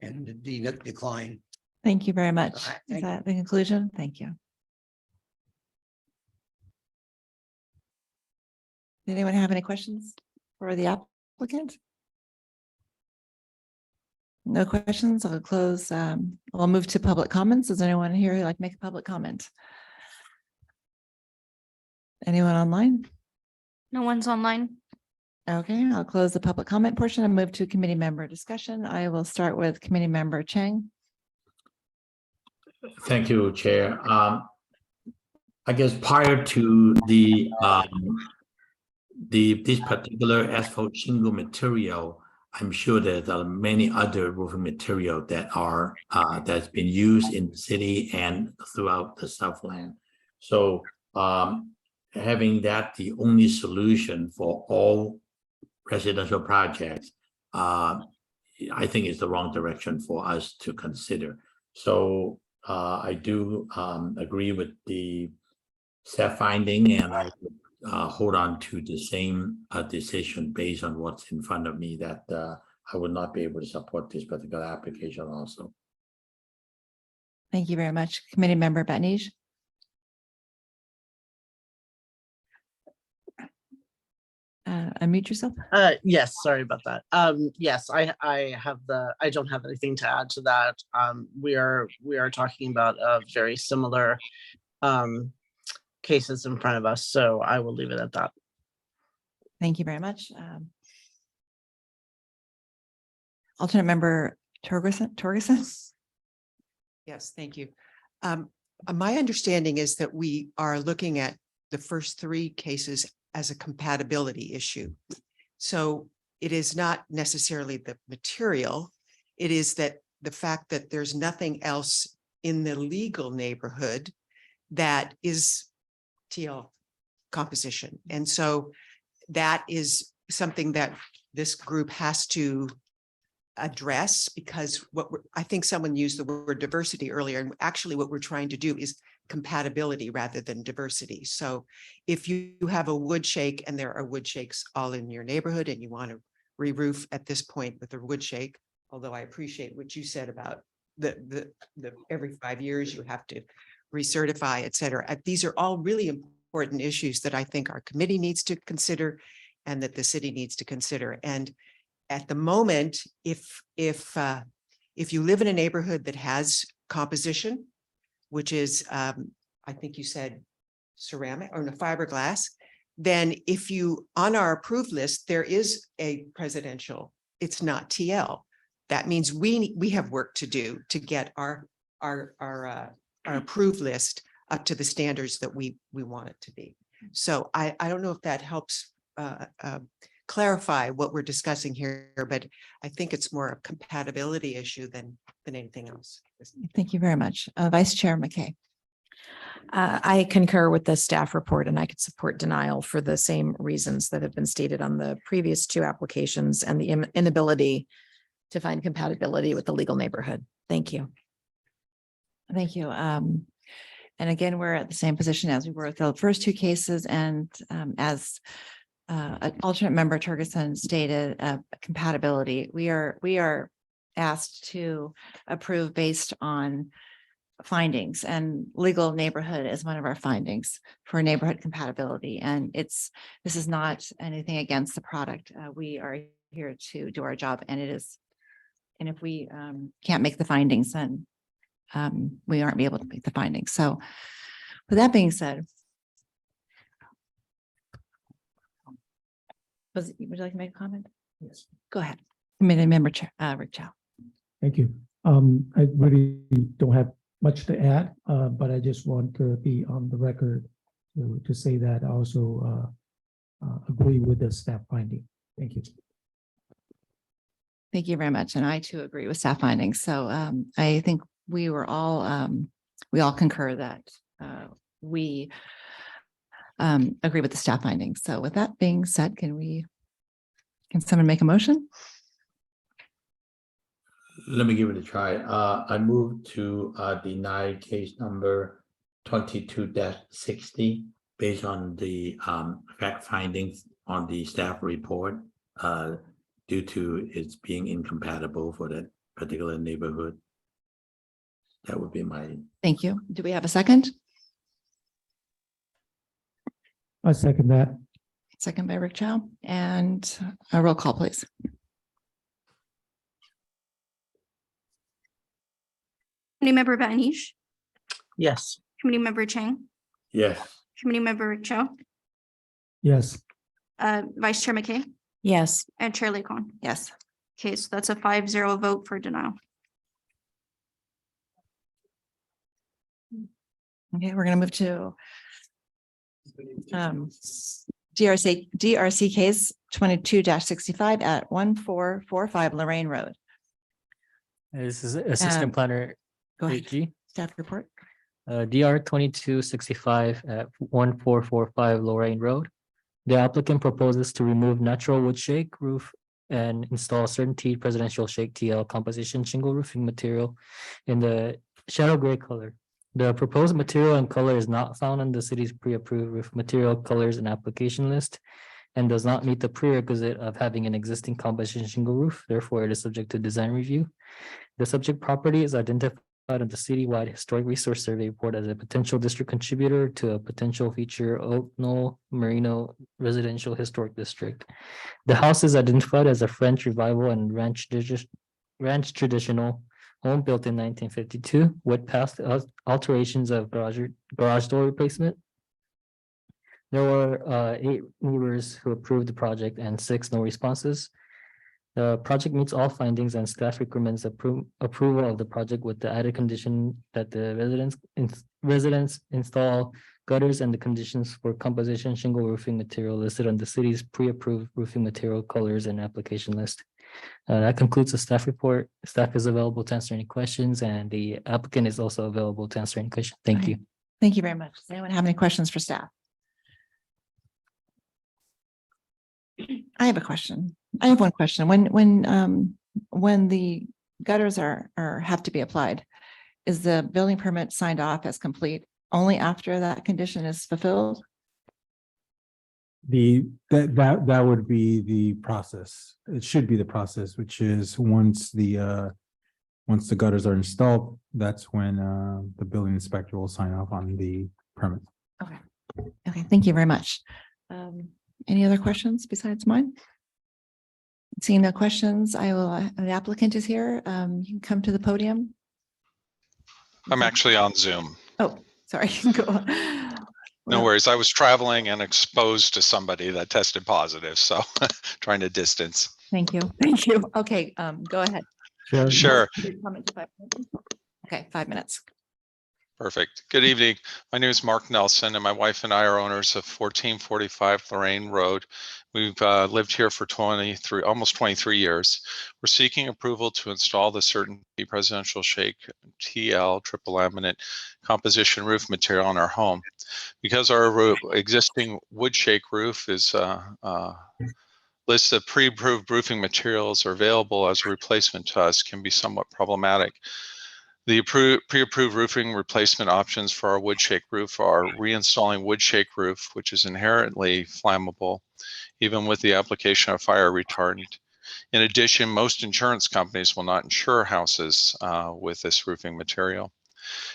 And the decline. Thank you very much. All right, Is thank that the conclusion? Thank you. Did anyone have any questions for the applicant? No questions. I'll close. I'll move to public comments. Is there anyone here who'd like to make a public comment? Anyone online? No one's online. Okay, I'll close the public comment portion and move to committee member discussion. I will start with committee member Chang. Thank you, Chair. I guess prior to this particular asphalt shingle material, I'm sure there's many other roofing material that are that's been used in the city and throughout the Southland. So having that the only solution for all residential projects, I think is the wrong direction for us to consider. So I do agree with the staff finding, and I would hold on to the same decision based on what's in front of me, that I would not be able to support this particular application also. Thank you very much. Committee member Batnij. Unmute yourself. Yes, sorry about that. Yes, I don't have anything to add to that. We are talking about very similar cases in front of us, so I will leave it at that. Thank you very much. Alternate member Torgerson. Yes, thank you. My understanding is that we are looking at the first 3 cases as a compatibility issue. So it is not necessarily the material. It is that the fact that there's nothing else in the legal neighborhood that is TL composition. And so that is something that this group has to address, because I think someone used the word diversity earlier, and actually what we're trying to do is compatibility rather than diversity. So if you have a wood shake and there are wood shakes all in your neighborhood and you want to re-roof at this point with a wood shake, although I appreciate what you said about the every 5 years you have to recertify, et cetera. These are all really important issues that I think our committee needs to consider and that the city needs to consider. And at the moment, if you live in a neighborhood that has composition, which is, I think you said ceramic or no, fiberglass, then if you, on our approved list, there is a presidential, it's not TL. That means we have work to do to get our approved list up to the standards that we want it to be. So I don't know if that helps clarify what we're discussing here, but I think it's more a compatibility issue than anything else. Thank you very much. Vice Chair McKay. I concur with the staff report, and I could support denial for the same reasons that have been stated on the previous 2 applications and the inability to find compatibility with the legal neighborhood. Thank you. Thank you. And again, we're at the same position as we were with the first 2 cases, and as alternate member Torgerson stated, compatibility. We are asked to approve based on findings, and legal neighborhood is one of our findings for neighborhood compatibility. And this is not anything against the product. We are here to do our job, and it is. And if we can't make the findings, then we aren't be able to make the findings. So with that being said, would you like to make a comment? Yes. Go ahead. Committee Member Rick Chow. Thank you. I really don't have much to add, but I just want to be on the record to say that I also agree with the staff finding. Thank you. Thank you very much. And I too agree with staff findings. So I think we all concur that we agree with the staff findings. So with that being said, can someone make a motion? Let me give it a try. I move to deny case number 22-60 based on the fact findings on the staff report due to its being incompatible for that particular neighborhood. That would be my. Thank you. Do we have a second? I second that. Second by Rick Chow, and a roll call, please. Committee Member Banish, Yes. Committee Member Chang, Yes. Committee Member Rick Cho, Yes. Vice Chair McKay, Yes. and Chair Laycon. Yes. Okay, so that's a 5-0 vote for denial. Okay, we're gonna move to DRC case 22-65 at 1445 Lorraine Road. This is Assistant Planner Go ahead. AG. Staff report. DR 2265 at 1445 Lorraine Road. The applicant proposes to remove natural wood shake roof and install Certainty Presidential Shake TL composition shingle roofing material in the shadow gray color. The proposed material and color is not found on the city's pre-approved roof material colors and application list and does not meet the prerequisite of having an existing composition shingle roof. Therefore, it is subject to design review. The subject property is identified on the citywide historic resource survey report as a potential district contributor to a potential future Oak Knoll Merino residential historic district. The house is identified as a French revival and ranch traditional home built in 1952 with past alterations of garage door replacement. There were 8 neighbors who approved the project and 6 no responses. The project meets all findings and staff recommends approval of the project with the added condition that the residents install gutters and the conditions for composition shingle roofing material listed on the city's pre-approved roofing material colors and application list. That concludes the staff report. Staff is available to answer any questions and the applicant is also available to answer any questions. Thank you. Thank you very much. Does anyone have any questions for staff? I have a question. I have one question. When the gutters have to be applied, is the building permit signed off as complete only after that condition is fulfilled? That would be the process. It should be the process, which is once the gutters are installed, that's when the building inspector will sign off on the permit. Okay, thank you very much. Any other questions besides mine? Seeing no questions, the applicant is here. You can come to the podium. I'm actually on Zoom. Oh, sorry. Go. No worries. I was traveling and exposed to somebody that tested positive, so trying to distance. Thank you. Thank you. Okay, go ahead. Sure. Okay, 5 minutes. Perfect. Good evening. My name is Mark Nelson, and my wife and I are owners of 1445 Lorraine Road. We've lived here for almost 23 years. We're seeking approval to install the Certainty Presidential Shake TL triple laminate composition roof material on our home. Because our existing wood shake roof is list of pre-approved roofing materials are available as a replacement to us can be somewhat problematic. The pre-approved roofing replacement options for our wood shake roof are reinstalling wood shake roof, which is inherently flammable, even with the application of fire retardant. In addition, most insurance companies will not insure houses with this roofing material.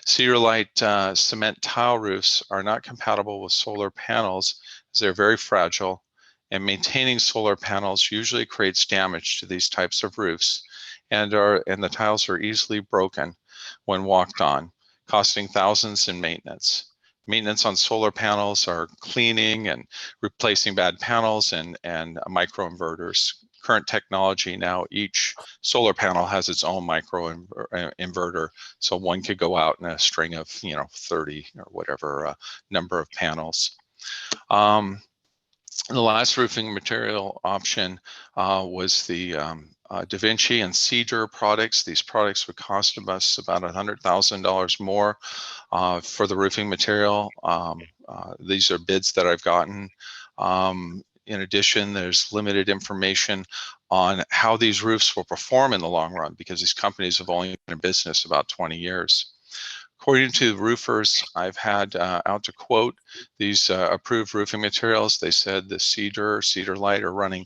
Cedarlight cement tile roofs are not compatible with solar panels as they're very fragile, and maintaining solar panels usually creates damage to these types of roofs, and the tiles are easily broken. when walked on, costing thousands in maintenance. Maintenance on solar panels are cleaning and replacing bad panels and microinverters. Current technology now, each solar panel has its own inverter, so one could go out in a string of 30 or whatever number of panels. The last roofing material option was the DaVinci and Cedar products. These products would cost us about $100,000 more for the roofing material. These are bids that I've gotten. In addition, there's limited information on how these roofs will perform in the long run because these companies have only been in business about 20 years. According to roofers I've had out to quote these approved roofing materials, they said the Cedar Light are running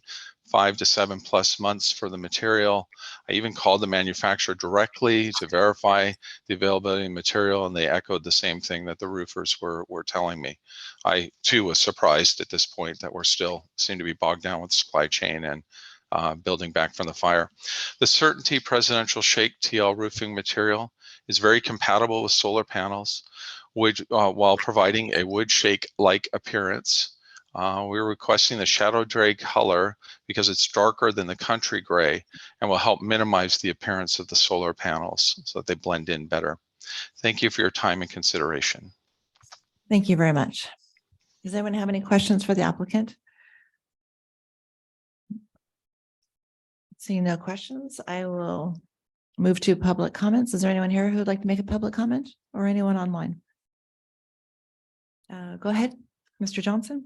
5 to 7+ months for the material. I even called the manufacturer directly to verify the availability of material, and they echoed the same thing that the roofers were telling me. I too was surprised at this point that we're still seem to be bogged down with supply chain and building back from the fire. The Certainty Presidential Shake TL roofing material is very compatible with solar panels, which while providing a wood shake-like appearance. We're requesting the Shadow Drag color because it's darker than the country gray and will help minimize the appearance of the solar panels so that they blend in better. Thank you for your time and consideration. Thank you very much. Does anyone have any questions for the applicant? Seeing no questions, I will move to public comments. Is there anyone here who would like to make a public comment or anyone online? Go ahead, Mr. Johnson.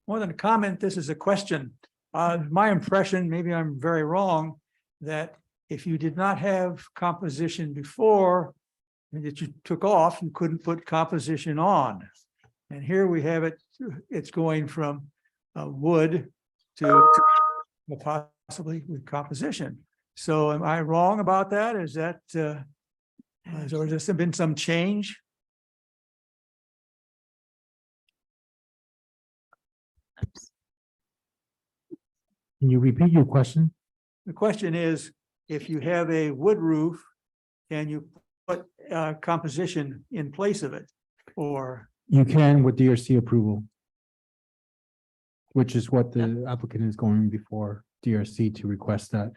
More than a comment, this is a question. My impression, maybe I'm very wrong, that if you did not have composition before and that you took off, you couldn't put composition on. And here we have it, it's going from wood to possibly with composition. So am I wrong about that? Is that, has there been some change? Can you repeat your question? The question is, if you have a wood roof, can you put composition in place of it? Or You can with DRC approval, which is what the applicant is going before DRC to request that.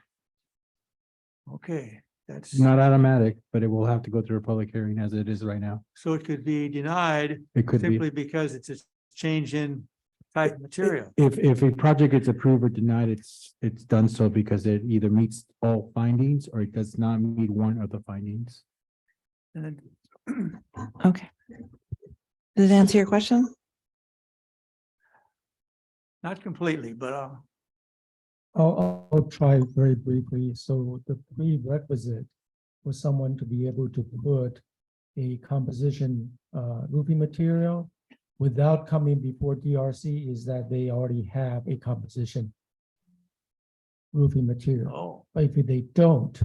okay, that's Not automatic, but it will have to go through a public hearing as it is right now. so it could be denied It could be. simply because it's a change in type material. If a project gets approved or denied, it's done so because it either meets all findings or it does not meet one of the findings. And Okay. Does it answer your question? not completely, but I'll try very briefly. So the prerequisite for someone to be able to put a composition roofing material without coming before DRC is that they already have a composition roofing material. oh, But if they don't,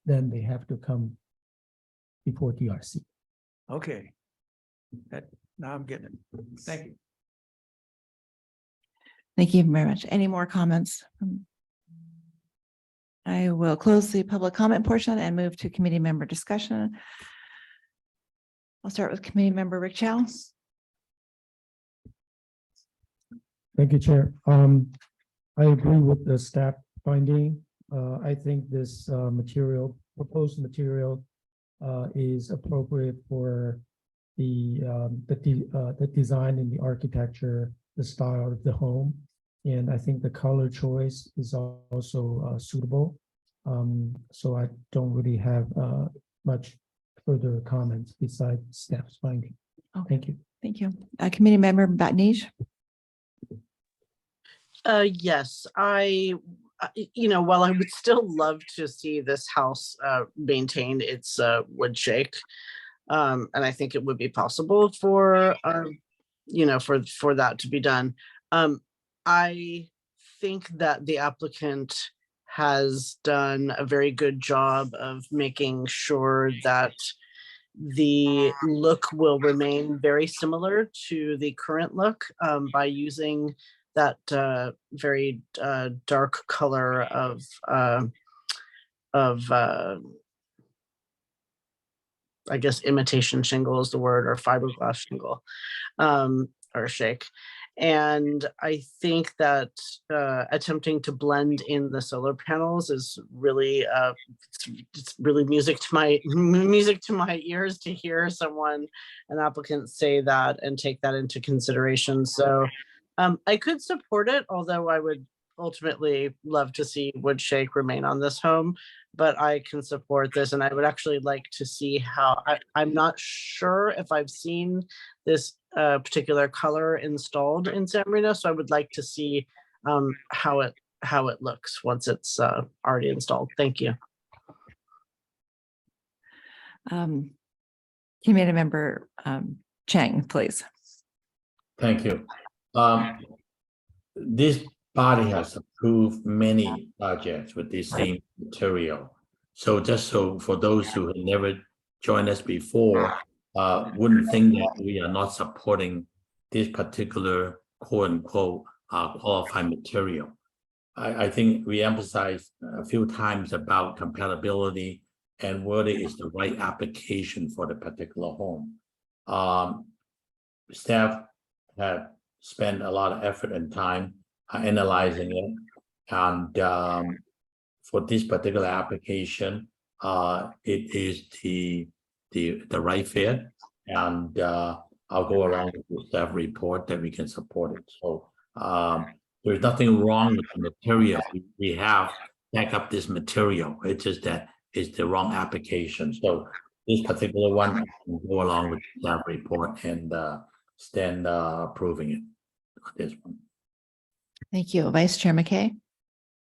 then they have to come before DRC. okay. That, now I'm getting it. Thank you. Thank you very much. Any more comments? I will close the public comment portion and move to committee member discussion. I'll start with committee member Rick Chow. Thank you, Chair. I agree with the staff finding. I think this proposed material is appropriate for the design and the architecture, the style of the home. And I think the color choice is also suitable. So I don't really have much further comments besides staff's finding. Thank you. Thank you. Committee member Batnij. Yes, while I would still love to see this house maintain its wood shake, and I think it would be possible for for that to be done. I think that the applicant has done a very good job of making sure that the look will remain very similar to the current look by using that very dark color of I guess imitation shingle is the word, or fiberglass shingle, or shake. And I think that attempting to blend in the solar panels is really it's really music to my ears to hear an applicant say that and take that into consideration. So I could support it, although I would ultimately love to see wood shake remain on this home, but I can support this. And I would actually like to see how, I'm not sure if I've seen this particular color installed in San Marino. So I would like to see how it looks once it's already installed. Thank you. Committee member Chang, please. Thank you. This body has approved many projects with the same material. So just so for those who have never joined us before, wouldn't think that we are not supporting this particular quote unquote qualified material. I think we emphasized a few times about compatibility and whether it's the right application for the particular home. Staff have spent a lot of effort and time analyzing it, and for this particular application, it is the right fit, and I'll go around with the staff report that we can support it. So there's nothing wrong with the material. We have back up this material. It's just that it's the wrong application. So this particular one will go along with the staff report and stand approving it. This one. Thank you. Vice Chair McKay.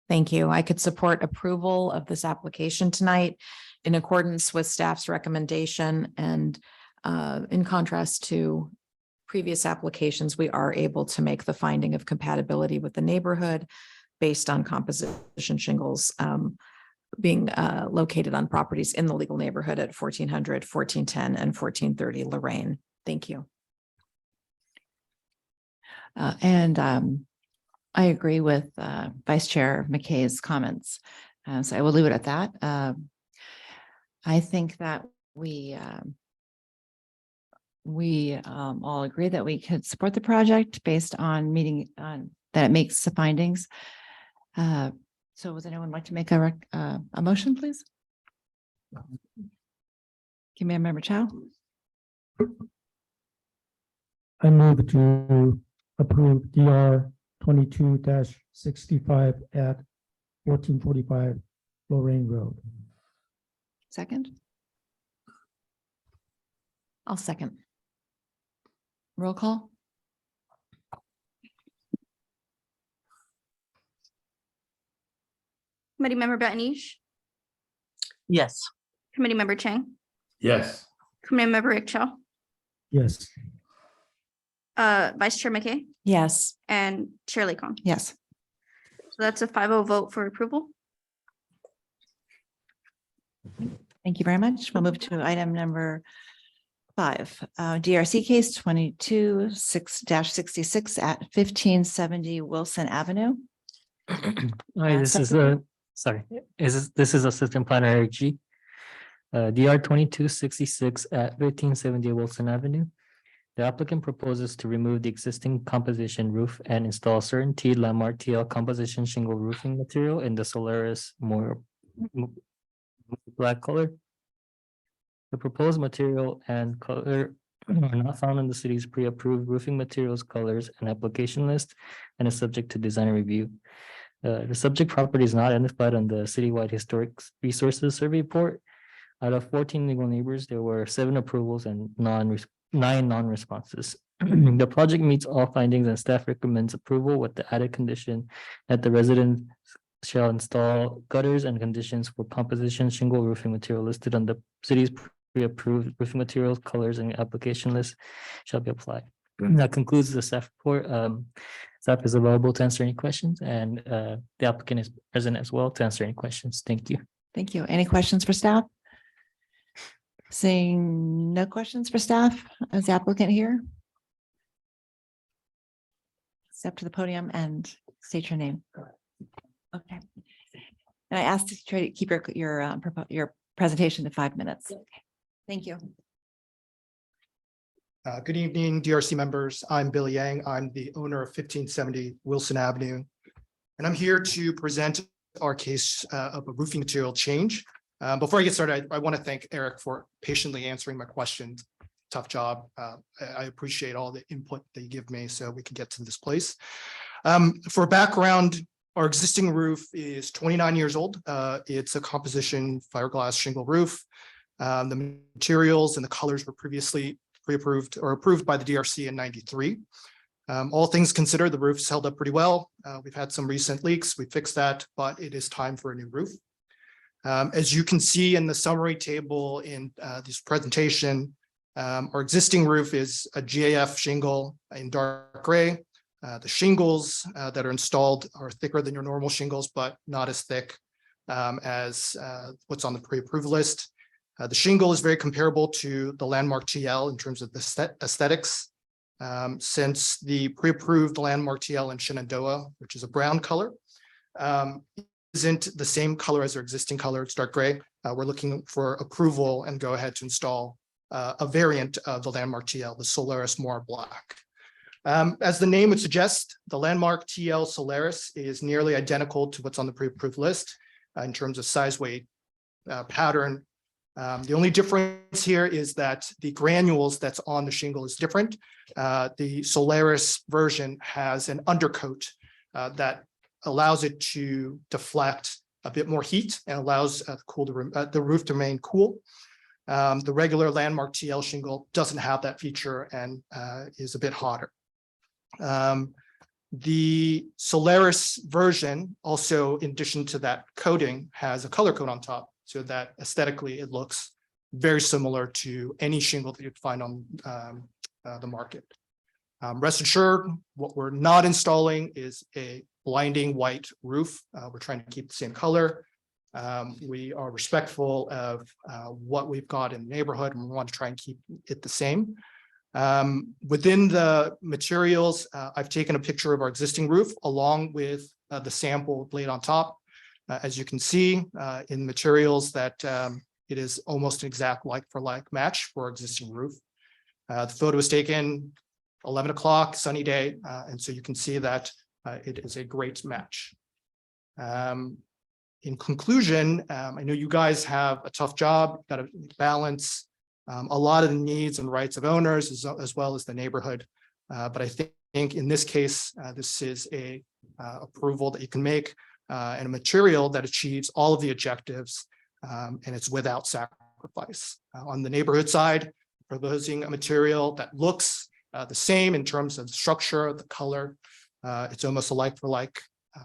Thank you. I could support approval of this application tonight in accordance with staff's recommendation, and in contrast to previous applications, we are able to make the finding of compatibility with the neighborhood based on composition shingles being located on properties in the legal neighborhood at 1400, 1410, and 1430 Lorraine. Thank you. I agree with Vice Chair McKay's comments. So I will leave it at that. I think that we all agree that we could support the project based on meeting that it makes the findings. So would anyone like to make a motion, please? Committee Member Chow. I move to approve DR 22-65 at 1445 Lorraine Road. Second. I'll second. Roll call. Committee Member Batnish, Yes. Committee Member Chang, Yes. Committee Member Rickshaw, Yes. Vice Chair McKay, Yes. and Chair Laycon. Yes. So that's a 5-0 vote for approval. Thank you very much. We'll move to item number 5, DRC case 22-66 at 1570 Wilson Avenue. Hi, this is this is Assistant Planner Eric G. DR 2266 at 1570 Wilson Avenue. The applicant proposes to remove the existing composition roof and install certain Landmark TL composition shingle roofing material in the Solaris more black color. The proposed material and color are not found in the city's pre-approved roofing materials, colors, and application list, and is subject to design review. The subject property is not identified on the citywide historic resources survey report. Out of 14 legal neighbors, there were 7 approvals and 9 non-responses. The project meets all findings and staff recommends approval with the added condition that the resident shall install gutters and conditions for composition shingle roofing material listed on the city's pre-approved roofing materials, colors, and application list shall be applied. That concludes the staff report. Staff is available to answer any questions, and the applicant is present as well to answer any questions. Thank you. Thank you. Any questions for staff? Seeing no questions for staff as the applicant here. step to the podium and state your name. Okay. And I asked to try to keep your presentation to 5 minutes. Thank you. Good evening, DRC members. I'm Bill Yang. I'm the owner of 1570 Wilson Avenue. And I'm here to present our case of a roofing material change. Before I get started, I want to thank Eric for patiently answering my questions. Tough job. I appreciate all the input that you give me so we can get to this place. For background, our existing roof is 29 years old. It's a composition fiberglass shingle roof. The materials and the colors were previously pre-approved or approved by the DRC in '93. All things considered, the roof's held up pretty well. We've had some recent leaks. We fixed that, but it is time for a new roof. As you can see in the summary table in this presentation, our existing roof is a GAF shingle in dark gray. The shingles that are installed are thicker than your normal shingles, but not as thick as what's on the pre-approved list. The shingle is very comparable to the Landmark TL in terms of the aesthetics. Since the pre-approved Landmark TL in Shenandoah, which is a brown color, isn't the same color as our existing color, it's dark gray. We're looking for approval and go ahead to install a variant of the Landmark TL, the Solaris Moire Black. As the name would suggest, the Landmark TL Solaris is nearly identical to what's on the pre-approved list in terms of size, weight, pattern. The only difference here is that the granules that's on the shingle is different. The Solaris version has an undercoat that allows it to deflect a bit more heat and allows the roof to remain cool. The regular Landmark TL shingle doesn't have that feature and is a bit hotter. The Solaris version also, in addition to that coating, has a color coat on top so that aesthetically it looks very similar to any shingle that you'd find on the market. Rest assured, what we're not installing is a blinding white roof. We're trying to keep the same color. We are respectful of what we've got in the neighborhood, and we want to try and keep it the same. Within the materials, I've taken a picture of our existing roof along with the sample laid on top. As you can see in materials that it is almost an exact like for like match for our existing roof. The photo was taken 11 o'clock, sunny day, and so you can see that it is a great match. In conclusion, I know you guys have a tough job, got to balance a lot of the needs and rights of owners as well as the neighborhood. But I think in this case, this is a approval that you can make and a material that achieves all of the objectives and it's without sacrifice. On the neighborhood side, proposing a material that looks the same in terms of the structure, the color. It's almost a like for like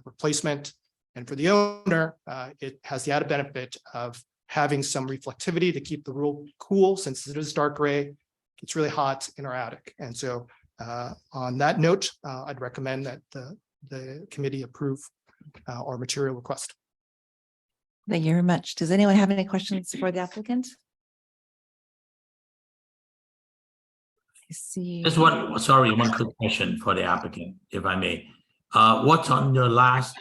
replacement. And for the owner, it has the added benefit of having some reflectivity to keep the room cool since it is dark gray. It's really hot in our attic. And so on that note, I'd recommend that the committee approve our material request. Thank you very much. Does anyone have any questions for the applicant? I see. Just one quick question for the applicant, if I may. What's on your last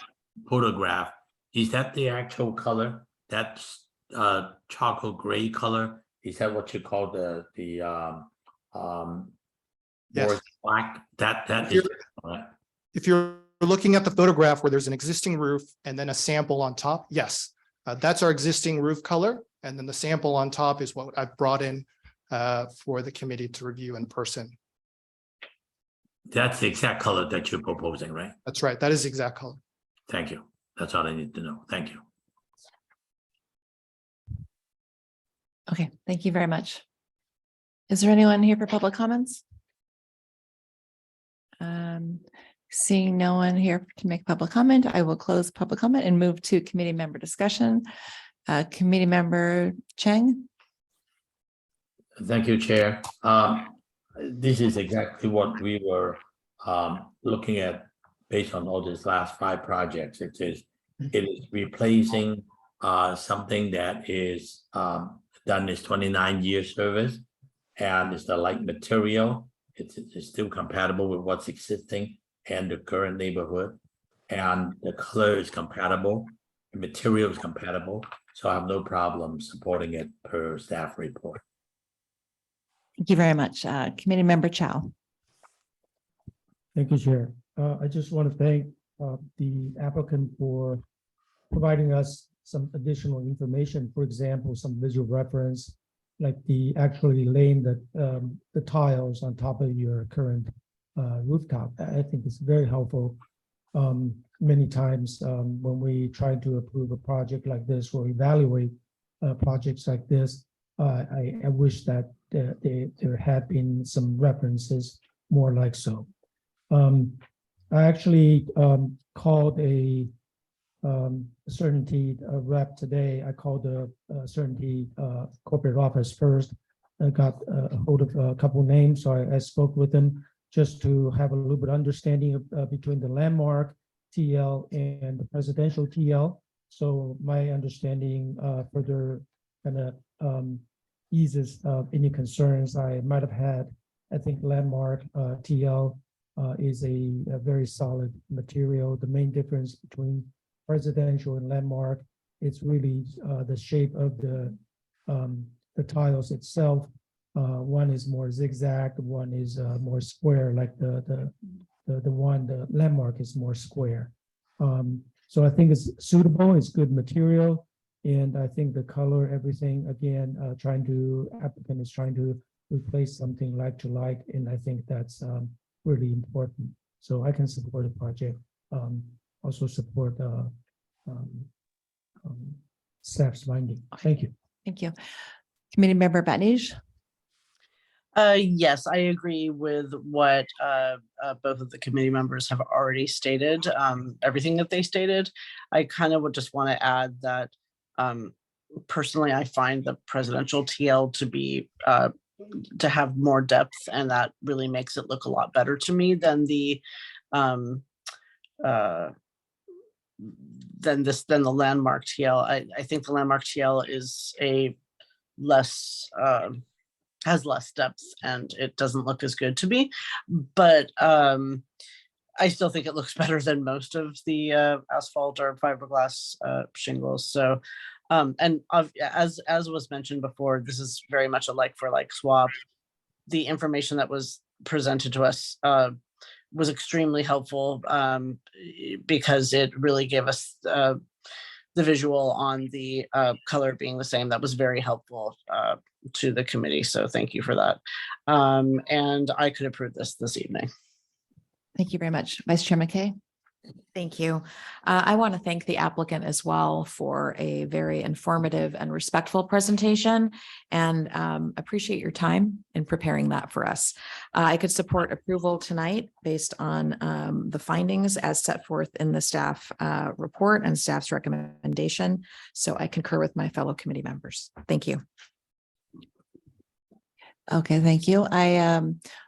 photograph? Is that the actual color? That's charcoal gray color? Is that what you call the Yes. black? That is correct. If you're looking at the photograph where there's an existing roof and then a sample on top, yes, that's our existing roof color. And then the sample on top is what I've brought in for the committee to review in person. That's the exact color that you're proposing, right? That's right. That is the exact color. Thank you. That's all I need to know. Thank you. Okay, thank you very much. Is there anyone here for public comments? Seeing no one here to make public comment, I will close public comment and move to committee member discussion. Committee member Cheng. Thank you, Chair. This is exactly what we were looking at based on all these last 5 projects. It is replacing something that is done its 29-year service, and it's the light material. It's still compatible with what's existing, and the current neighborhood. And the color is compatible, the material is compatible, so I have no problem supporting it per staff report. Thank you very much. Committee Member Chow. Thank you, Chair. I just want to thank the applicant for providing us some additional information. For example, some visual reference, like the actually laying the tiles on top of your current rooftop. I think it's very helpful. Many times when we try to approve a project like this or evaluate projects like this, I wish that there had been some references more like so. I actually called a Certainty rep today. I called the Certainty corporate office first. I got a hold of a couple names, so I spoke with them just to have a little bit of understanding of, between the landmark TL and the presidential TL. So my understanding further kind of eases any concerns I might have had. I think landmark TL is a very solid material. The main difference between presidential and landmark, it's really the shape of the tiles itself. One is more zigzag, one is more square, like the landmark is more square. So I think it's suitable, it's good material, and I think the color, everything, again, applicant is trying to replace something like to like, and I think that's really important. So I can support the project. Also support staff's finding. Thank you. Thank you. Committee Member Batnij. Yes, I agree with what both of the committee members have already stated, everything that they stated. I kind of would just want to add that personally, I find the presidential TL to be to have more depth, and that really makes it look a lot better to me than the landmark TL. I think the landmark TL is a less has less depth, and it doesn't look as good to me, but I still think it looks better than most of the asphalt or fiberglass shingles. So and as was mentioned before, this is very much a like for like swap. The information that was presented to us was extremely helpful because it really gave us the visual on the color being the same. That was very helpful to the committee. So thank you for that. And I could approve this evening. Thank you very much. Vice Chair McKay. Thank you. I want to thank the applicant as well for a very informative and respectful presentation, and appreciate your time in preparing that for us. I could support approval tonight based on the findings as set forth in the staff report and staff's recommendation. So I concur with my fellow committee members. Thank you. Okay, thank you. I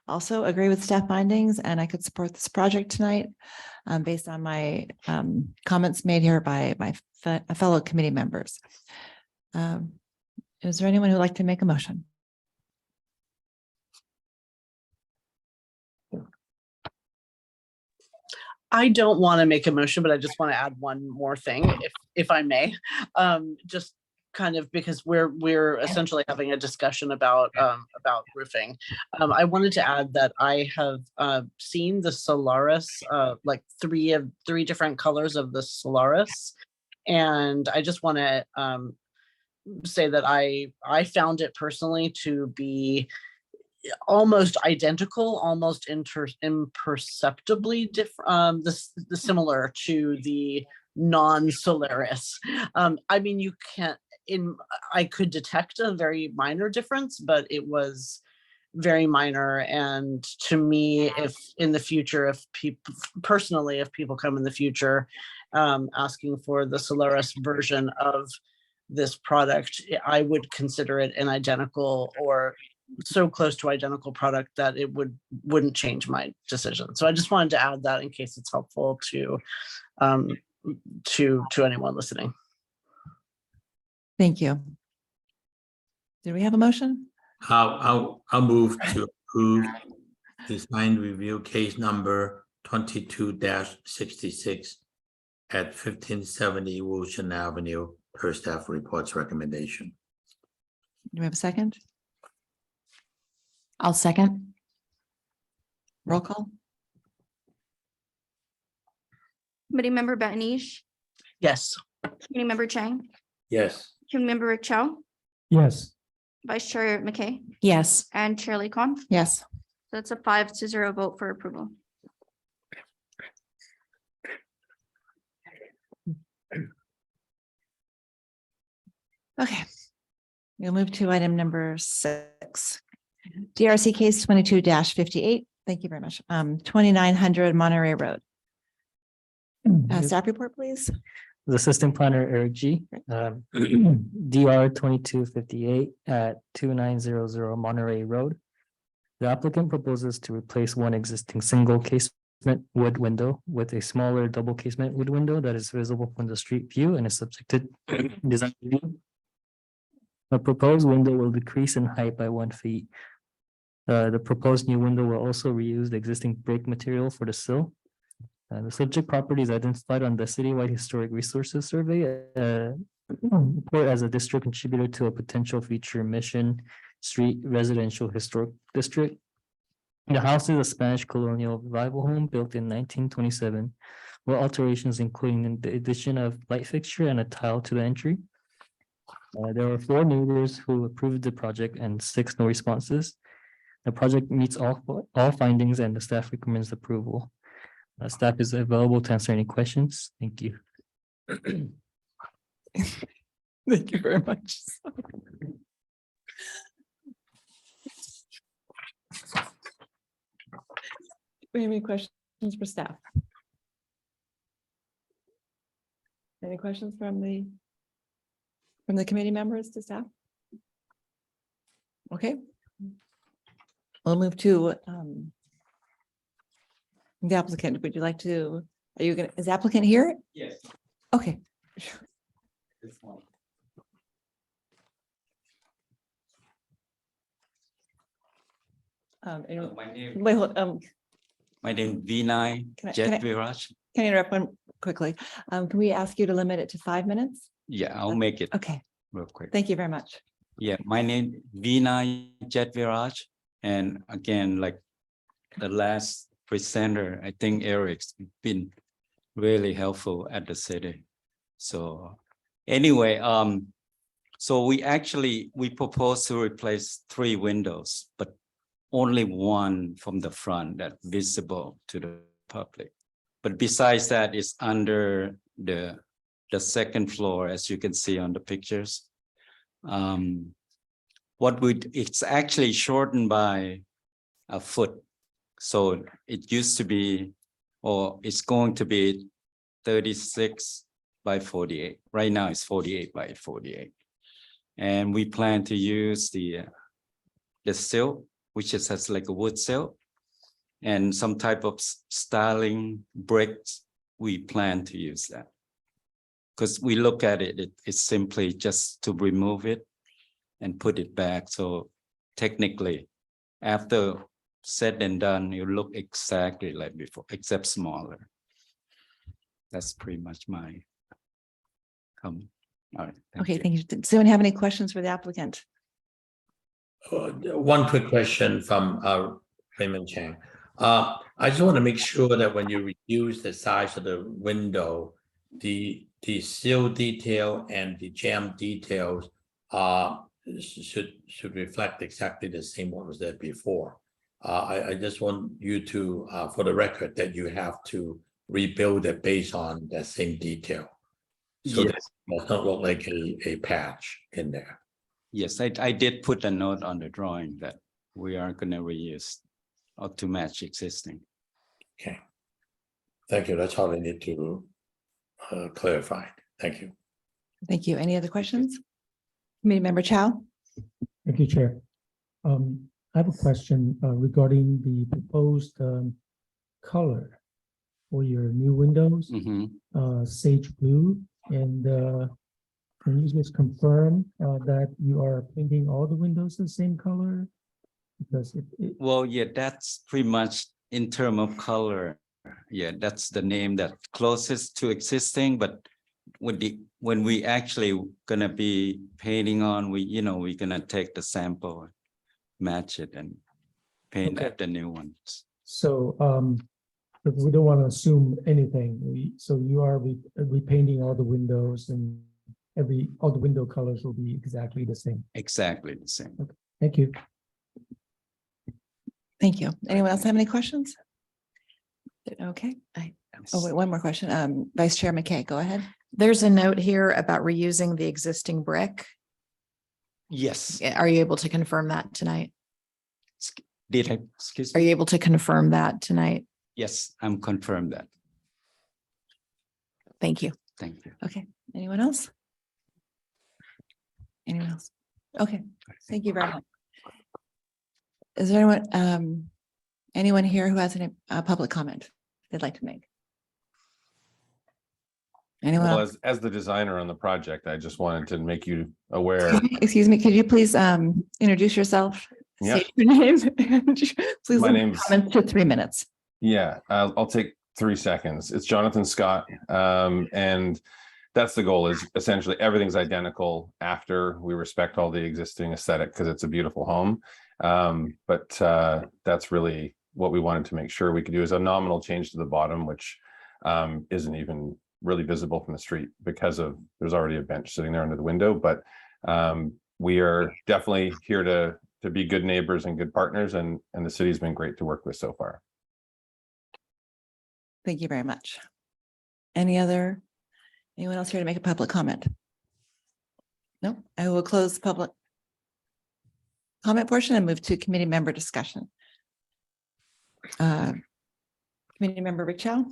also agree with staff findings, and I could support this project tonight based on my comments made here by my fellow committee members. Is there anyone who would like to make a motion? I don't want to make a motion, but I just want to add one more thing, if I may. Just kind of because we're essentially having a discussion about roofing. I wanted to add that I have seen the Solaris, like three different colors of the Solaris, and I just want to say that I found it personally to be almost identical, almost imperceptibly different, the similar to the non-Solaris. I mean, you can't. I could detect a very minor difference, but it was very minor. And to me, if in the future, if people come in the future asking for the Solaris version of this product, I would consider it an identical or so close to identical product that it wouldn't change my decision. So I just wanted to add that in case it's helpful to anyone listening. Thank you. Do we have a motion? I'll move to approve design review case number 22-66 at 1570 Wilson Avenue per staff report's recommendation. Do we have a second? I'll second. Roll call? Committee Member Bettenige, Yes. Committee Member Chang, Yes. Committee Member Rick Chow, Yes. Vice Chair McKay, Yes. and Chair Lee-Con. Yes. That's a 5-0 vote for approval. Okay. We'll move to item number 6. DRC case 22-58. Thank you very much. 2900 Monterey Road. Staff report, please. The Assistant Planner Eric G. DR 2258 at 2900 Monterey Road. The applicant proposes to replace one existing single casement wood window with a smaller double casement wood window that is visible from the street view and is subject to design review. The proposed window will decrease in height by 1 feet. The proposed new window will also reuse the existing brick material for the sill. The subject property is identified on the citywide historic resources survey report as a district contributor to a potential future Mission Street residential historic district. The house is a Spanish colonial revival home built in 1927, with alterations including the addition of light fixture and a tile to the entry. There were 4 neighbors who approved the project and 6 no responses. The project meets all findings and the staff recommends approval. Staff is available to answer any questions. Thank you. Thank you very much. Do we have any questions for staff? Any questions from the committee members to staff? Okay. We'll move to the applicant. Would you like to, is the applicant here? Yes. Okay. This one. My name. Wait, hold, My name Vinay Can I- Jetviraj. can I interrupt one quickly? Can we ask you to limit it to 5 minutes? Yeah, I'll make it Okay, real quick. thank you very much. Yeah, my name Vinay Jetviraj. And again, like the last presenter, I think Eric's been really helpful at the city. So anyway, so we propose to replace 3 windows, but only one from the front that visible to the public. But besides that, it's under the second floor, as you can see on the pictures. It's actually shortened by a foot. So it used to be, or it's going to be 36 by 48. Right now it's 48 by 48. And we plan to use the sill, which has like a wood sill, and some type of styling bricks. We plan to use that. Because we look at it, it's simply just to remove it and put it back. So technically, after said and done, you look exactly like before, except smaller. That's pretty much my comment. All right. Okay, thank you. Does anyone have any questions for the applicant? One quick question from Raymond Chang. I just want to make sure that when you reduce the size of the window, the sill detail and the jamb details should reflect exactly the same what was there before. I just want you to, for the record, that you have to rebuild it based on that same detail. So that it does not look like a patch in there. Yes, I did put a note on the drawing that we are going to reuse or to match existing. Okay. Thank you. That's all I need to clarify. Thank you. Thank you. Any other questions? Committee Member Chow? Thank you, Chair. I have a question regarding the proposed color for your new windows, sage blue, and can you just confirm that you are painting all the windows the same color? Because Well, yeah, that's pretty much in terms of color. Yeah, that's the name that closest to existing, but when we actually gonna be painting on, we're gonna take the sample, match it and paint Okay. at the new ones. So, but we don't want to assume anything. So you are repainting all the windows and all the window colors will be exactly the same. Exactly the same. Thank you. Thank you. Anyone else have any questions? Okay. Oh, wait, one more question. Vice Chair McKay, go ahead. There's a note here about reusing the existing brick. Yes. Are you able to confirm that tonight? Did I, excuse Are me? you able to confirm that tonight? Yes, I'm confirmed that. Thank you. Thank you. Okay. Anyone else? Anyone else? Okay. Thank you very much. Is there anyone here who has any public comment they'd like to make? Anyone Well, else? as the designer on the project, I just wanted to make you aware. Excuse me, could you please introduce yourself? Yeah. Say your name. And please My limit name's- comments to 3 minutes. Yeah, I'll take 3 seconds. It's Jonathan Scott. And that's the goal, is essentially everything's identical after we respect all the existing aesthetic because it's a beautiful home. But that's really what we wanted to make sure we could do, is a nominal change to the bottom, which isn't even really visible from the street because there's already a bench sitting there under the window. But we are definitely here to be good neighbors and good partners, and the city's been great to work with so far. Thank you very much. Anyone else here to make a public comment? No, I will close the public comment portion and move to committee member discussion. Committee member Rick Chow.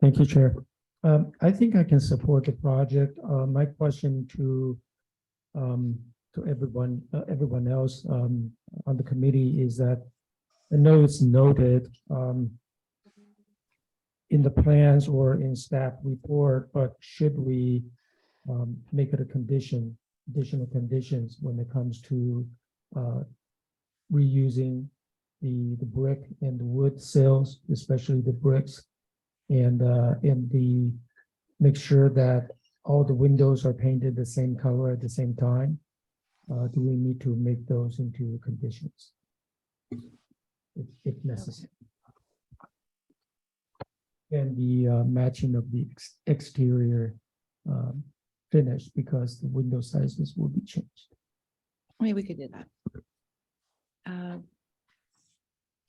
Thank you, Chair. I think I can support the project. My question to everyone else on the committee is that I know it's noted in the plans or in staff report, but should we make it a condition, additional conditions when it comes to reusing the brick and the wood sills, especially the bricks, and make sure that all the windows are painted the same color at the same time? Do we need to make those into conditions if necessary? And the matching of the exterior finish, because the window sizes will be changed. Maybe we could do that.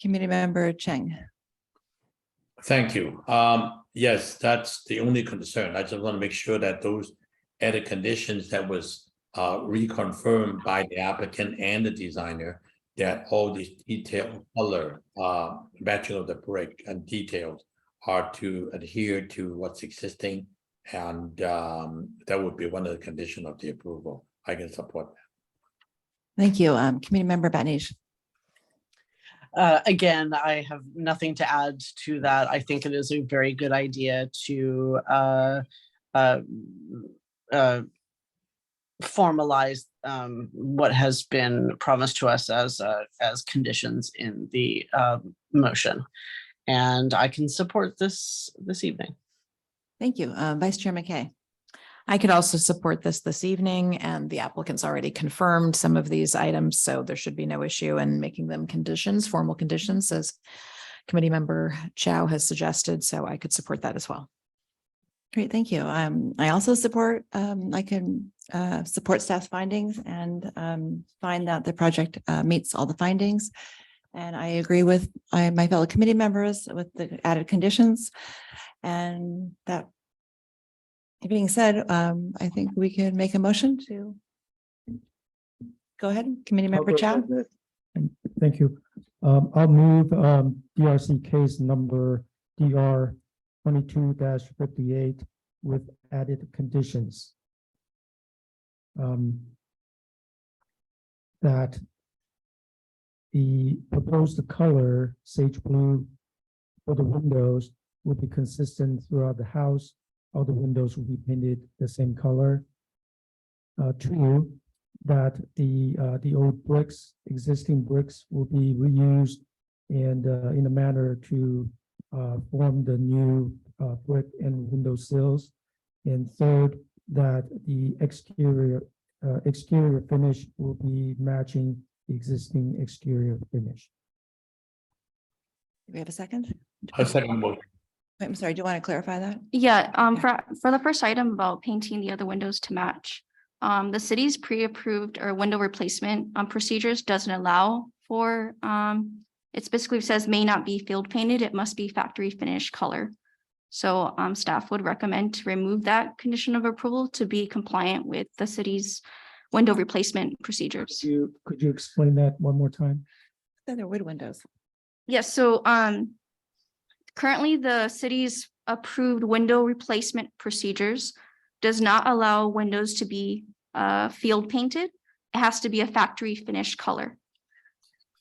Committee member Cheng. Thank you. Yes, that's the only concern. I just want to make sure that those added conditions that was reconfirmed by the applicant and the designer, that all these detailed color, matching of the brick and details are to adhere to what's existing. And that would be one of the conditions of the approval. I can support that. Thank you. Committee member Batnish. Again, I have nothing to add to that. I think it is a very good idea to formalize what has been promised to us as conditions in the motion. And I can support this evening. Thank you. Vice Chair McKay. I could also support this evening, and the applicant's already confirmed some of these items, so there should be no issue in making them conditions, formal conditions, as committee member Chow has suggested, so I could support that as well. Great, thank you. I also support, I can support staff's findings and find that the project meets all the findings. And I agree with my fellow committee members with the added conditions. And that being said, I think we can make a motion to go ahead, committee member Chow. Thank you. I'll move DRC case number DR 22-58 with added conditions. That the proposed color, sage blue, for the windows will be consistent throughout the house. All the windows will be painted the same color. Two, that the old bricks, existing bricks will be reused and in a manner to form the new brick and window sills. And third, that the exterior finish will be matching the existing exterior finish. Do we have a second? I second the motion. Wait, I'm sorry, do you want to clarify that? Yeah, for the first item about painting the other windows to match, the city's pre-approved or window replacement procedures doesn't allow for, it basically says may not be field painted, it must be factory finish color. So staff would recommend to remove that condition of approval to be compliant with the city's window replacement procedures. Could you explain that one more time? They're wood windows. Yes, so currently the city's approved window replacement procedures does not allow windows to be field painted. It has to be a factory finish color.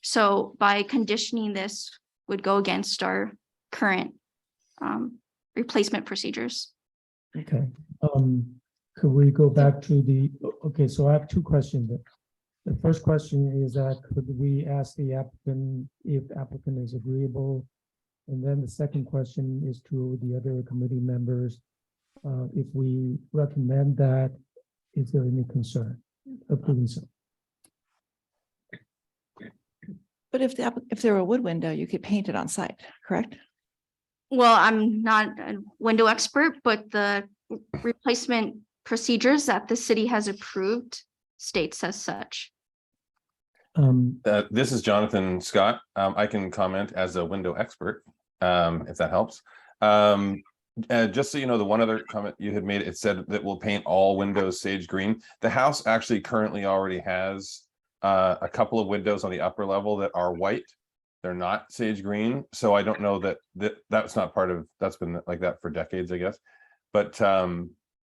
So by conditioning this would go against our current replacement procedures. Okay, could we go back to the, okay, so I have two questions. The first question is that could we ask the applicant if applicant is agreeable? And then the second question is to the other committee members. If we recommend that, is there any concern approving so? But if there were a wood window, you could paint it on site, correct? Well, I'm not a window expert, but the replacement procedures that the city has approved states as such. This is Jonathan Scott. I can comment as a window expert, if that helps. Just so you know, the one other comment you had made, it said that we'll paint all windows sage green. The house actually currently already has a couple of windows on the upper level that are white. They're not sage green, so I don't know that's not part of, that's been like that for decades, I guess. But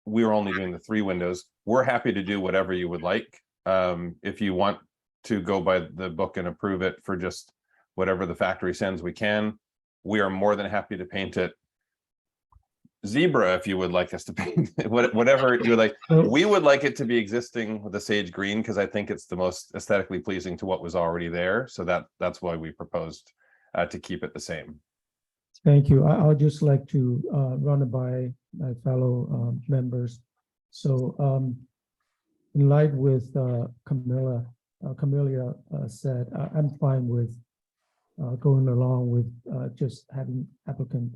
we were only doing the 3 windows. We're happy to do whatever you would like. If you want to go by the book and approve it for just whatever the factory sends, we can. We are more than happy to paint it zebra if you would like us to paint it, whatever you would like. We would like it to be existing with the sage green because I think it's the most aesthetically pleasing to what was already there. So that's why we proposed to keep it the same. Thank you. I'll just like to run it by my fellow members. So in light with Camelia said, I'm fine with going along with just having applicant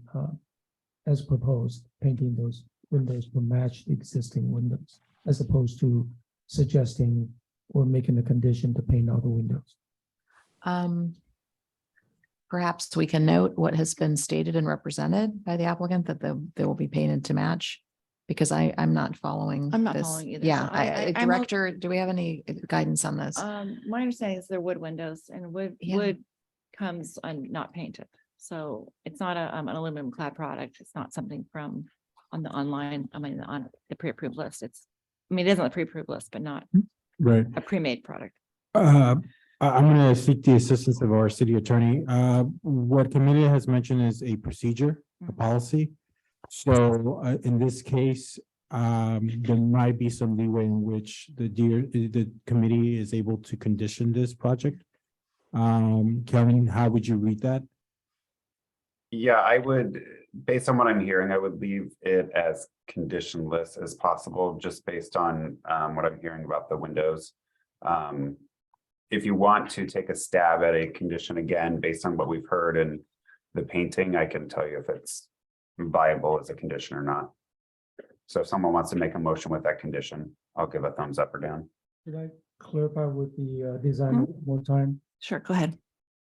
as proposed, painting those windows to match the existing windows, as opposed to suggesting or making a condition to paint all the windows. Perhaps we can note what has been stated and represented by the applicant, that they will be painted to match, because I'm not following. I'm not this. following either, Yeah, so I'm Director, do we have any guidance on this? My understanding is they're wood windows, and Yeah. wood comes not painted. So it's not an aluminum clad product. It's not something from on the online, on the pre-approved list. It is on the pre-approved list, but not Right. a pre-made product. I'm going to seek the assistance of our city attorney. What Camelia has mentioned is a procedure, a policy. So in this case, there might be some leeway in which the committee is able to condition this project. Karen, how would you read that? Yeah, I would, based on what I'm hearing, I would leave it as conditionless as possible, just based on what I'm hearing about the windows. If you want to take a stab at a condition again, based on what we've heard in the painting, I can tell you if it's viable as a condition or not. So if someone wants to make a motion with that condition, I'll give a thumbs up or down. Could I clarify with the designer one more time? Sure, go ahead.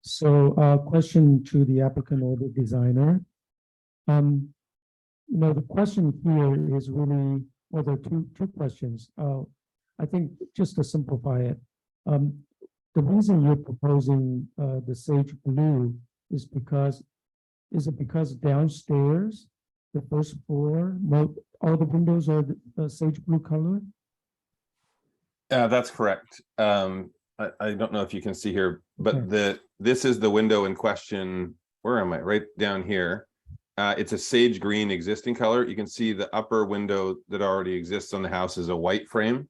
So question to the applicant or the designer. The question here is really, well, there are two questions. I think just to simplify it, the reason you're proposing the sage blue is it because downstairs, the first floor, all the windows are the sage blue color? That's correct. I don't know if you can see here, but this is the window in question. Where am I? Right down here. It's a sage green existing color. You can see the upper window that already exists on the house is a white frame.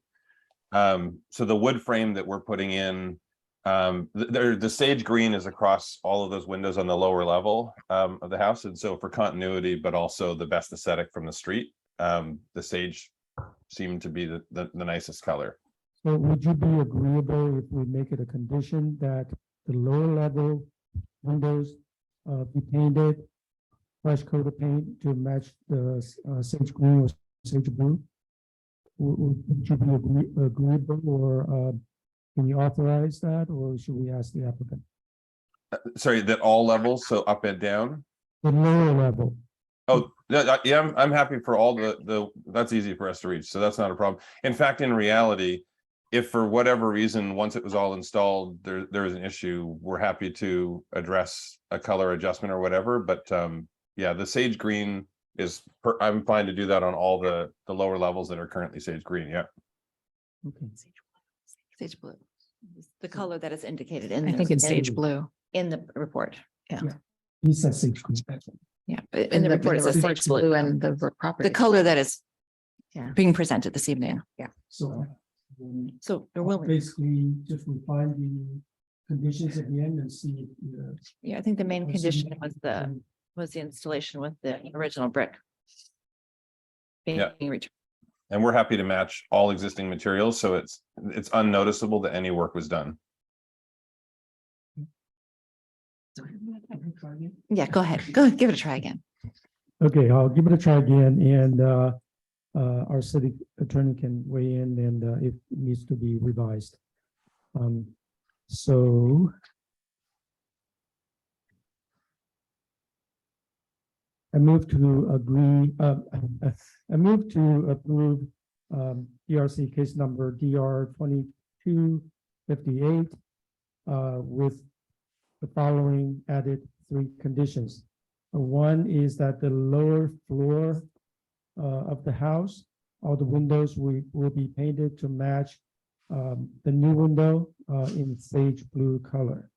So the wood frame that we're putting in The sage green is across all of those windows on the lower level of the house. And so for continuity, but also the best aesthetic from the street, the sage seemed to be the nicest color. So would you be agreeable if we make it a condition that the lower level windows be painted, fresh coat of paint to match the sage green or sage blue? Would you be agreeable, or can you authorize that, or should we ask the applicant? Sorry, that all levels, so up and down? The lower level. Oh, yeah, I'm happy for all that's easy for us to reach, so that's not a problem. In fact, in reality, if for whatever reason, once it was all installed, there was an issue, we're happy to address a color adjustment or whatever, but yeah, the sage green is, I'm fine to do that on all the lower levels that are currently sage green, yeah. Okay. Sage blue. The color that is indicated in. I think it's sage in- blue. In the report. Yeah. He said sage green. Yeah, but in the report, it says sage blue and the property. The color that is Yeah. being presented this evening. Yeah. So. So they're willing. Basically, just refine the conditions at the end and see. Yeah, I think the main Let's condition see. was the installation with the original brick. Being Yeah. returned. And we're happy to match all existing materials, so it's unnoticeable that any work was done. Yeah, go ahead. Go ahead, give it a try again. Okay, I'll give it a try again, and our city attorney can weigh in, and if it needs to be revised. So I move to agree, I move to approve DRC case number DR 2258 with the following added 3 conditions. One is that the lower floor of the house, all the windows will be painted to match the new window in sage blue color.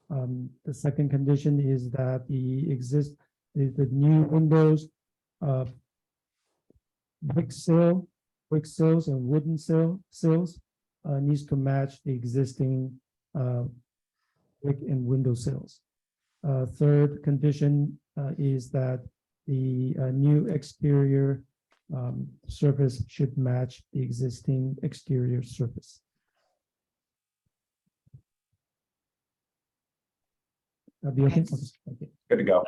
The second condition is that the new windows, brick sills and wooden sills needs to match the existing brick and window sills. Third condition is that the new exterior surface should match the existing exterior surface. That'd be okay? Okay. Good to go.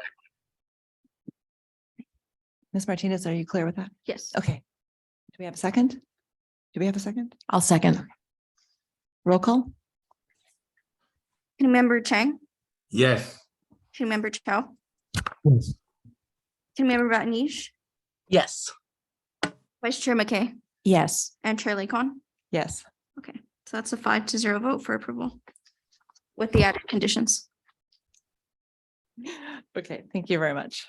Ms. Martinez, are you clear with that? Yes. Okay. Do we have a second? Do we have a second? I'll second. Roll call? Member Chang, Yes. Member Chow, Yes. Member Ratnish, Yes. Vice Chair McKay, Yes. and Chair Lacon. Yes. Okay, so that's a 5-0 vote for approval with the added conditions. Okay, thank you very much.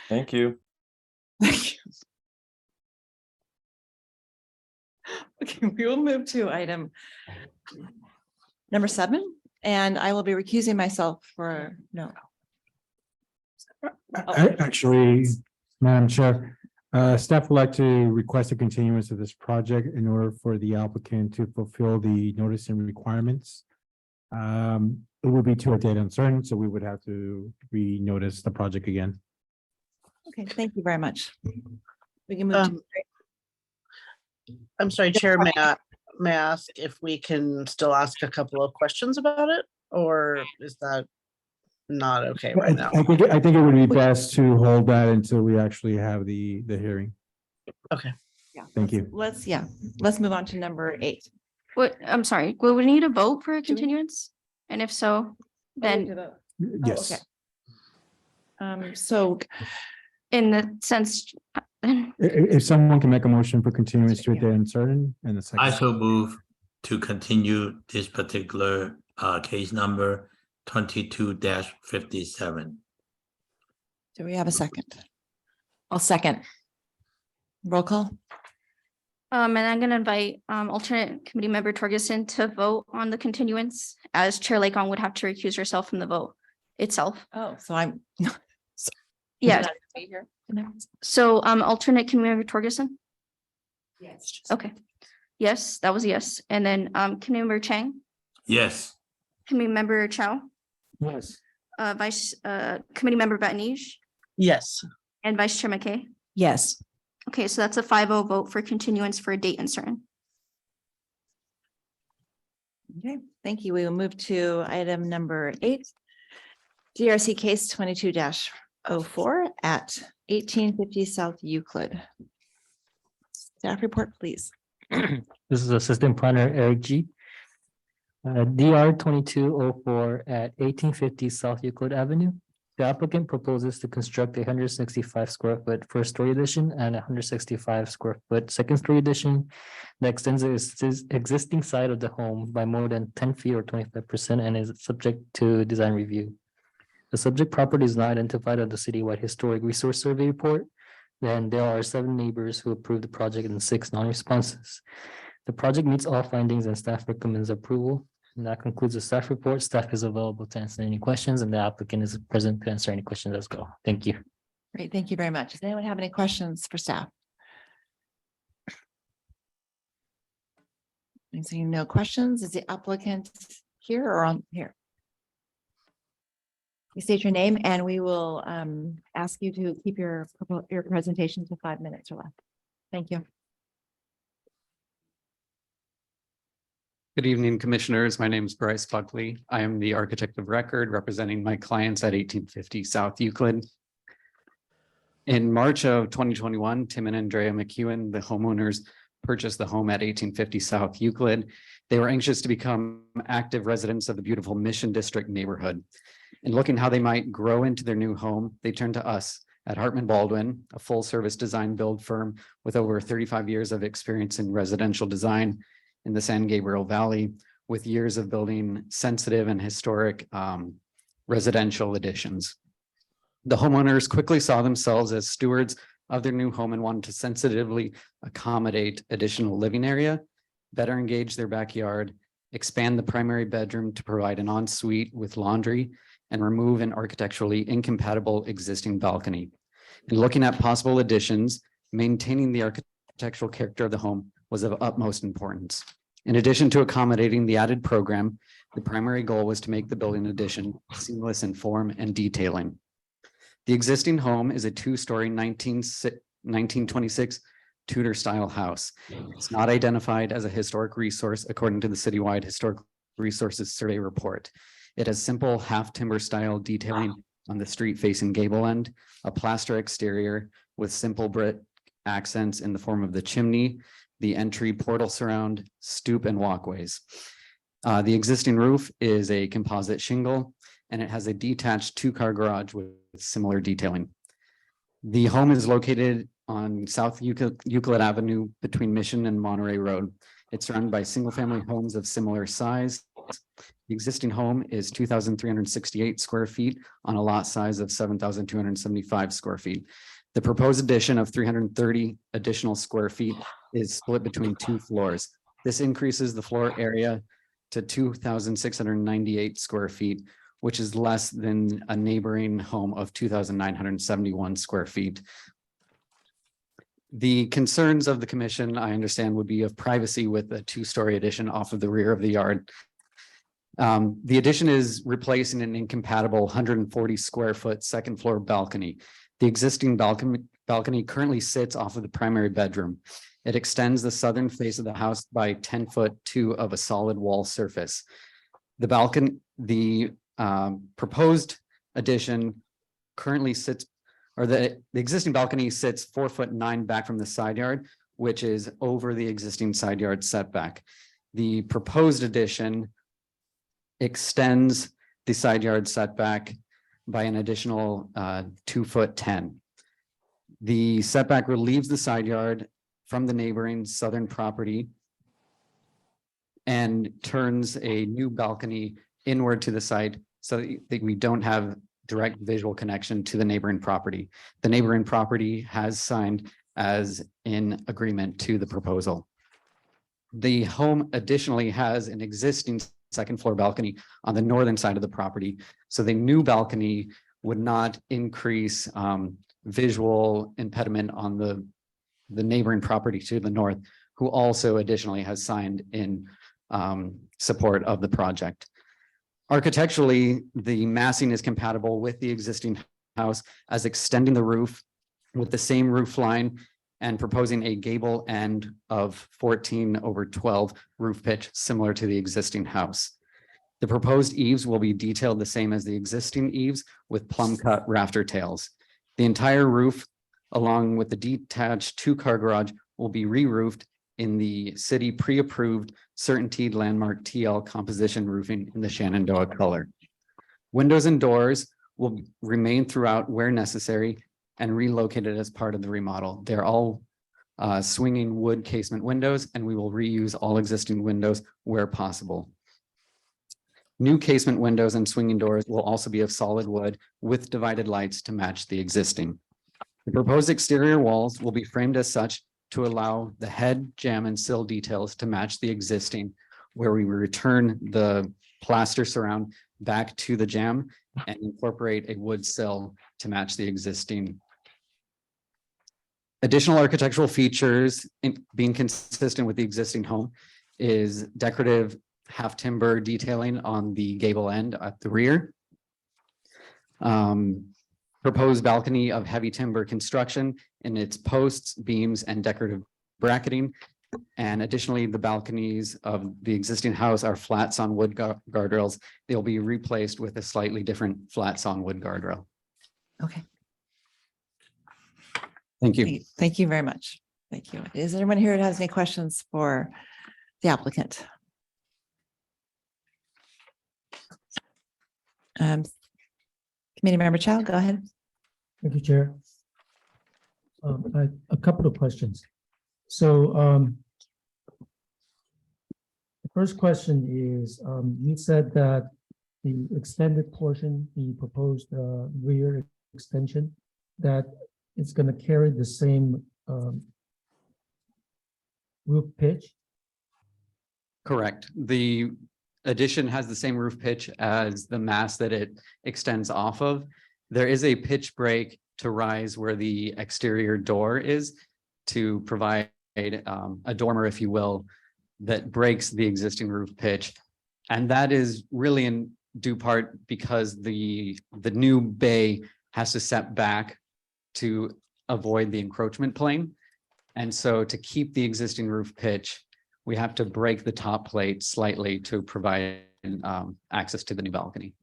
Thank you. Okay, we will move to item. Number 7, and I will be recusing myself for no. Actually, Madam Chair, staff would like to request a continuance of this project in order for the applicant to fulfill the notice and requirements. It will be to a date uncertain, so we would have to re-notice the project again. Okay, thank you very much. We can move to. I'm sorry, Chair, may I ask if we can still ask a couple of questions about it, or is that not okay right now? I think it would be best to hold that until we actually have the hearing. Okay. Yeah. Thank you. Let's move on to number 8. What, I'm sorry, will we need a vote for a continuance? And if so, then Yes. So in the sense, If someone can make a motion for continuance to a date uncertain and the I second. so move to continue this particular case number 22-57. Do we have a second? I'll second. Roll call? and I'm gonna invite alternate committee member Torgerson to vote on the continuance, as Chair Lacon would have to recuse herself from the vote itself. Oh, so I'm. Yeah, so alternate committee member Torgerson? Yes. Okay. Yes, that was a yes. And then committee member Chang, Yes. Committee Member Chow, Yes. Committee Member Batnij, Yes. and Vice Chair McKay. Yes. Okay, so that's a 5-0 vote for continuance for a date uncertain. Okay, thank you. We will move to item number 8. DRC case 22-04 at 1850 South Euclid. Staff report, please. This is Assistant Planner Eric G. DR 2204 at 1850 South Euclid Avenue. The applicant proposes to construct a 165 square foot first story addition and a 165 square foot second story addition that extends the existing side of the home by more than 10 feet or 25% and is subject to design review. The subject property is not identified on the citywide historic resource survey report. Then there are 7 neighbors who approved the project and 6 non-responses. The project meets all findings and staff recommends approval. And that concludes the staff report. Staff is available to answer any questions and the applicant is present to answer any questions as well. Thank you. Great, thank you very much. Does anyone have any questions for staff? I'm seeing no questions. Is the applicant here or on here? You state your name and we will ask you to keep your presentation to 5 minutes or less. Thank you. Good evening, commissioners. My name is Bryce Buckley. I am the architect of record representing my clients at 1850 South Euclid. In March of 2021, Tim and Andrea McEwen, the homeowners, purchased the home at 1850 South Euclid. They were anxious to become active residents of the beautiful Mission District neighborhood. And looking how they might grow into their new home, they turned to us at Hartman Baldwin, a full-service design build firm with over 35 years of experience in residential design in the San Gabriel Valley, with years of building sensitive and historic residential additions. The homeowners quickly saw themselves as stewards of their new home and wanted to sensitively accommodate additional living area, better engage their backyard, expand the primary bedroom to provide an ensuite with laundry, and remove an architecturally incompatible existing balcony. In looking at possible additions, maintaining the architectural character of the home was of utmost importance. In addition to accommodating the added program, the primary goal was to make the building addition seamless in form and detailing. The existing home is a 2-story 1926 Tudor style house. It's not identified as a historic resource according to the citywide historic resources survey report. It has simple half timber style detailing on the street facing gable end, a plaster exterior with simple brick accents in the form of the chimney, the entry portal surround, stoop and walkways. The existing roof is a composite shingle and it has a detached 2-car garage with similar detailing. The home is located on South Euclid Avenue between Mission and Monterey Road. It's surrounded by single-family homes of similar size. The existing home is 2,368 square feet on a lot size of 7,275 square feet. The proposed addition of 330 additional square feet is split between 2 floors. This increases the floor area to 2,698 square feet, which is less than a neighboring home of 2,971 square feet. The concerns of the commission, I understand, would be of privacy with a 2-story addition off of the rear of the yard. The addition is replacing an incompatible 140 square foot second floor balcony. The existing balcony currently sits off of the primary bedroom. It extends the southern face of the house by 10 foot of a solid wall surface. The balcony, the proposed addition currently sits, or the existing balcony sits 4'9" back from the side yard, which is over the existing side yard setback. The proposed addition extends the side yard setback by an additional 2'10". The setback relieves the side yard from the neighboring southern property and turns a new balcony inward to the side so that we don't have direct visual connection to the neighboring property. The neighboring property has signed as in agreement to the proposal. The home additionally has an existing second floor balcony on the northern side of the property. So the new balcony would not increase visual impediment on the neighboring property to the north, who also additionally has signed in support of the project. Architecturally, the massing is compatible with the existing house as extending the roof with the same roof line and proposing a gable end of 14/12 roof pitch similar to the existing house. The proposed eaves will be detailed the same as the existing eaves with plumb cut rafter tails. The entire roof, along with the detached two-car garage, will be re-roofed in the city pre-approved CertainTeed Landmark TL composition roofing in the Shenandoah color. Windows and doors will remain throughout where necessary and relocated as part of the remodel. They're all swinging wood casement windows, and we will reuse all existing windows where possible. New casement windows and swinging doors will also be of solid wood with divided lights to match the existing. The proposed exterior walls will be framed as such to allow the head, jamb, and sill details to match the existing, where we return the plaster surround back to the jamb and incorporate a wood sill to match the existing. Additional architectural features being consistent with the existing home is decorative half timber detailing on the gable end at the rear. Proposed balcony of heavy timber construction in its posts, beams, and decorative bracketing. And additionally, the balconies of the existing house are flats on wood guardrails. They'll be replaced with a slightly different flats on wood guardrail. Okay. Thank you. Thank you very much. Thank you. Is there anyone here that has any questions for the applicant? Committee Member Chow, go ahead. Thank you, Chair. A couple of questions. So the first question is, you said that the extended portion, the proposed rear extension, that it's going to carry the same roof pitch? Correct. The addition has the same roof pitch as the mass that it extends off of. There is a pitch break to rise where the exterior door is to provide a dormer, if you will, that breaks the existing roof pitch. And that is really in due part because the new bay has to set back to avoid the encroachment plane. And so to keep the existing roof pitch, we have to break the top plate slightly to provide access to the new balcony.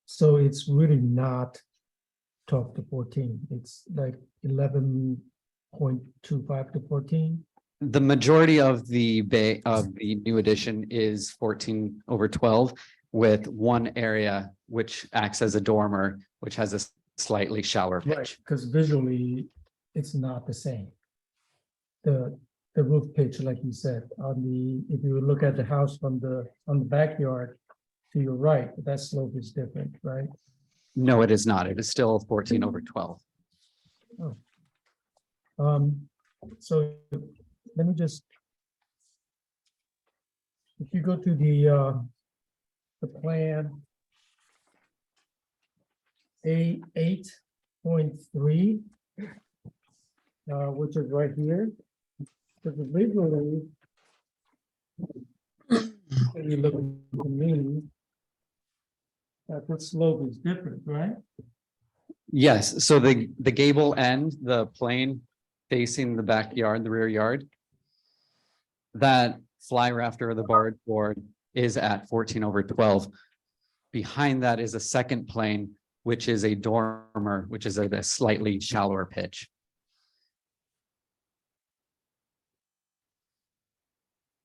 So it's really not 12 to 14. It's like 11.25 to 14. The majority of the bay of the new addition is 14/12 with one area which acts as a dormer, which has a slightly shallower pitch. Because visually, it's not the same. The roof pitch, like you said, if you look at the house on the backyard to your right, that slope is different, right? No, it is not. It is still 14/12. Oh. So let me just, if you go to the plan A8.3, which is right here. Because visually, when you look at the mean, that the slope is different, right? Yes, so the gable end, the plane facing the backyard, the rear yard, that fly rafter of the barred board is at 14/12. Behind that is a second plane, which is a dormer, which is a slightly shallower pitch.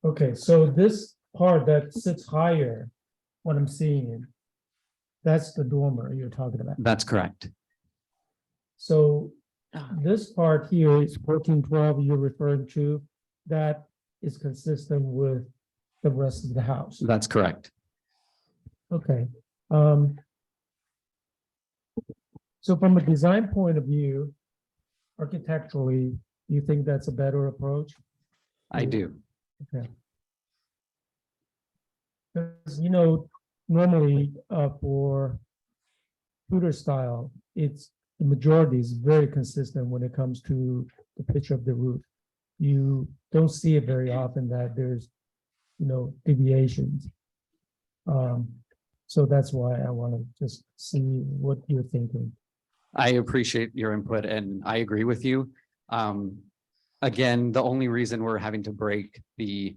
Okay, so this part that sits higher, what I'm seeing, that's the dormer you're talking about. That's correct. So this part here is 14/12 you're referring to, that is consistent with the rest of the house. That's correct. Okay. So from a design point of view, architecturally, you think that's a better approach? I do. Okay. Because, normally for Tudor style, the majority is very consistent when it comes to the pitch of the roof. You don't see it very often that there's, deviations. So that's why I want to just see what you're thinking. I appreciate your input and I agree with you. Again, the only reason we're having to break the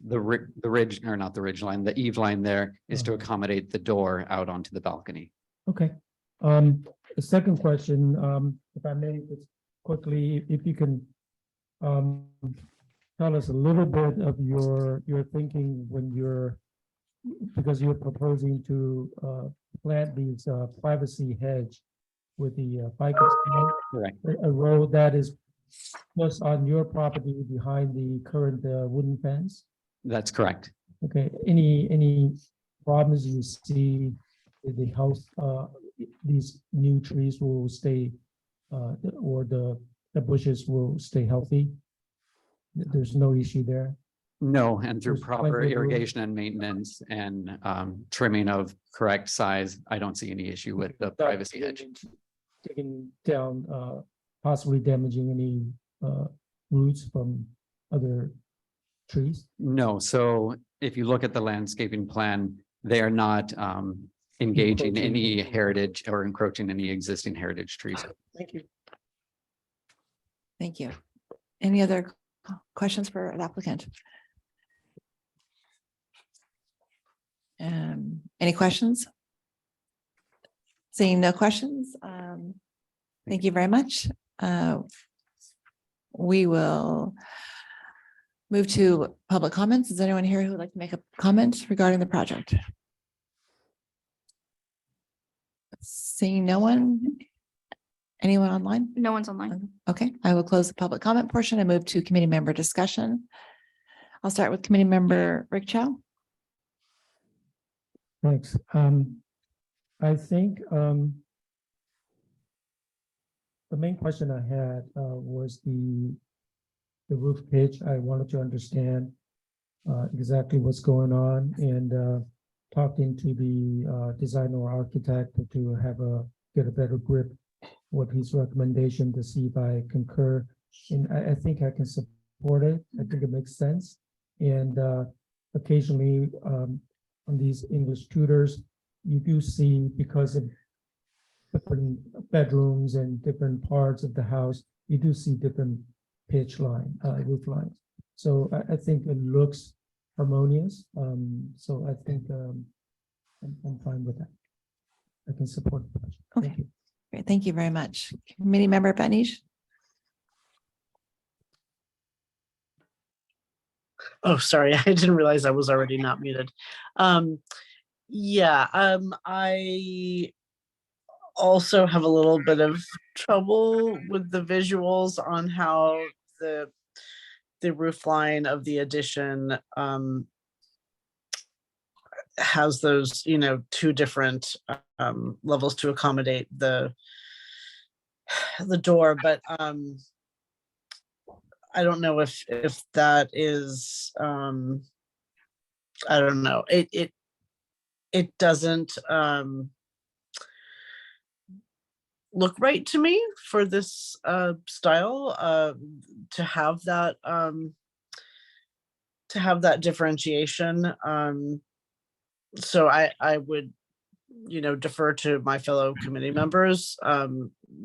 ridge, or not the ridge line, the eave line there is to accommodate the door out onto the balcony. Okay. The second question, if I may, just quickly, if you can tell us a little bit of your thinking when because you're proposing to plant these privacy hedge with the ficus plant, Correct. a road that is just on your property behind the current wooden fence. That's correct. Okay, any problems you see with the house, these new trees will stay, or the bushes will stay healthy? There's no issue there? No, and through There's proper plenty of room. irrigation and maintenance and trimming of correct size, I don't see any issue with the privacy hedge. Taking down, possibly damaging any roots from other trees? No, so if you look at the landscaping plan, they are not engaging any heritage or encroaching any existing heritage trees. Thank you. Thank you. Any other questions for the applicant? Any questions? Seeing no questions, thank you very much. We will move to public comments. Is anyone here who would like to make a comment regarding the project? Seeing no one? Anyone online? No one's online. Okay, I will close the public comment portion and move to committee member discussion. I'll start with committee member Rick Chow. Thanks. I think the main question I had was the roof pitch. I wanted to understand exactly what's going on and talking to the designer or architect to get a better grip with his recommendation to see if I concur. And I think I can support it. I think it makes sense. And occasionally on these English tutors, you do see, because of different bedrooms and different parts of the house, you do see different pitch line, roof lines. So I think it looks harmonious. So I think I'm fine with that. I can support the project. Okay. Thank you. Great, thank you very much. Committee member Benish. Oh, sorry, I didn't realize I was already not muted. I also have a little bit of trouble with the visuals on how the roof line of the addition has those, two different levels to accommodate the door, but I don't know if that is I don't know. It doesn't look right to me for this style to have that differentiation. So I would defer to my fellow committee members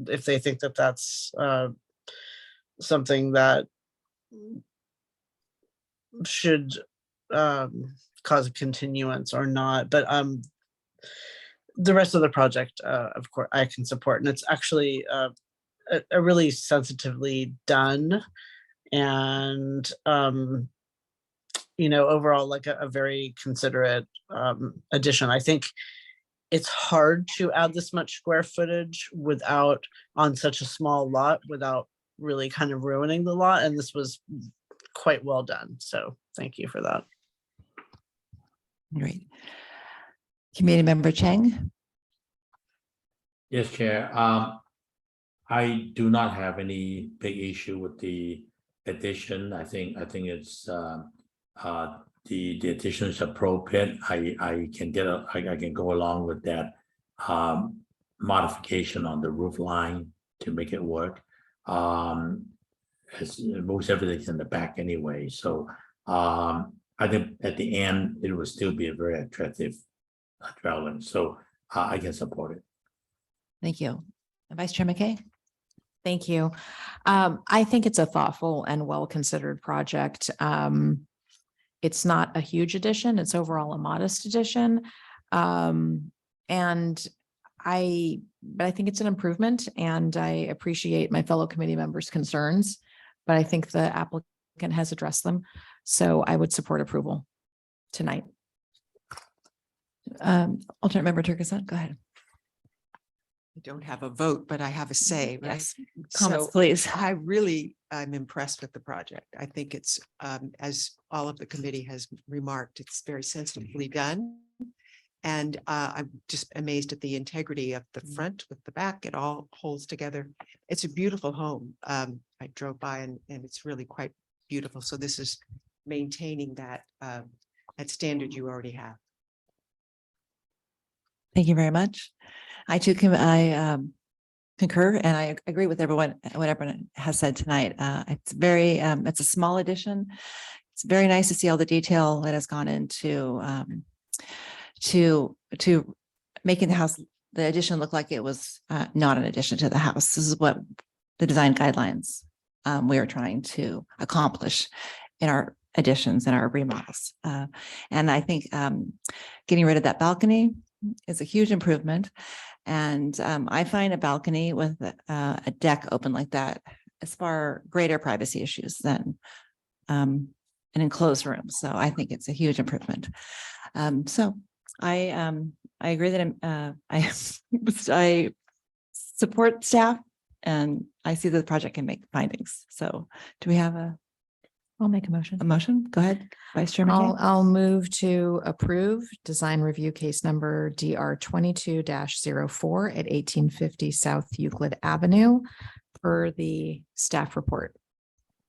if they think that that's something that should cause a continuance or not. But the rest of the project, of course, I can support, and it's actually a really sensitively done, and overall like a very considerate addition. I think it's hard to add this much square footage on such a small lot without really kind of ruining the lot, and this was quite well done. So thank you for that. Great. Committee member Chang. Yes, Chair. I do not have any big issue with the addition. I think it's the addition is appropriate. I can go along with that modification on the roof line to make it work. Most everything's in the back anyway, so I think at the end it will still be a very attractive traveling. So I can support it. Thank you. Vice Chair McKay? Thank you. I think it's a thoughtful and well-considered project. It's not a huge addition. It's overall a modest addition. But I think it's an improvement and I appreciate my fellow committee members' concerns, but I think the applicant has addressed them. So I would support approval tonight. Alternate Member Turkison, go ahead. I don't have a vote, but I have a say, right? Yes. Comments, So please. I'm impressed with the project. I think it's, as all of the committee has remarked, it's very sensitively done. And I'm just amazed at the integrity of the front with the back. It all holds together. It's a beautiful home. I drove by and it's really quite beautiful. So this is maintaining that standard you already have. Thank you very much. I too concur and I agree with what everyone has said tonight. It's it's a small addition. It's very nice to see all the detail that has gone into to making the addition look like it was not an addition to the house. This is what the design guidelines we are trying to accomplish in our additions and our remodels. And I think getting rid of that balcony is a huge improvement. And I find a balcony with a deck open like that as far greater privacy issues than an enclosed room. So I think it's a huge improvement. So I agree that I support staff and I see that the project can make findings. So do we have I'll make a motion. a motion? Go ahead, Vice Chair McKay. I'll move to approve design review case number DR 22-04 at 1850 South Euclid Avenue per the staff report.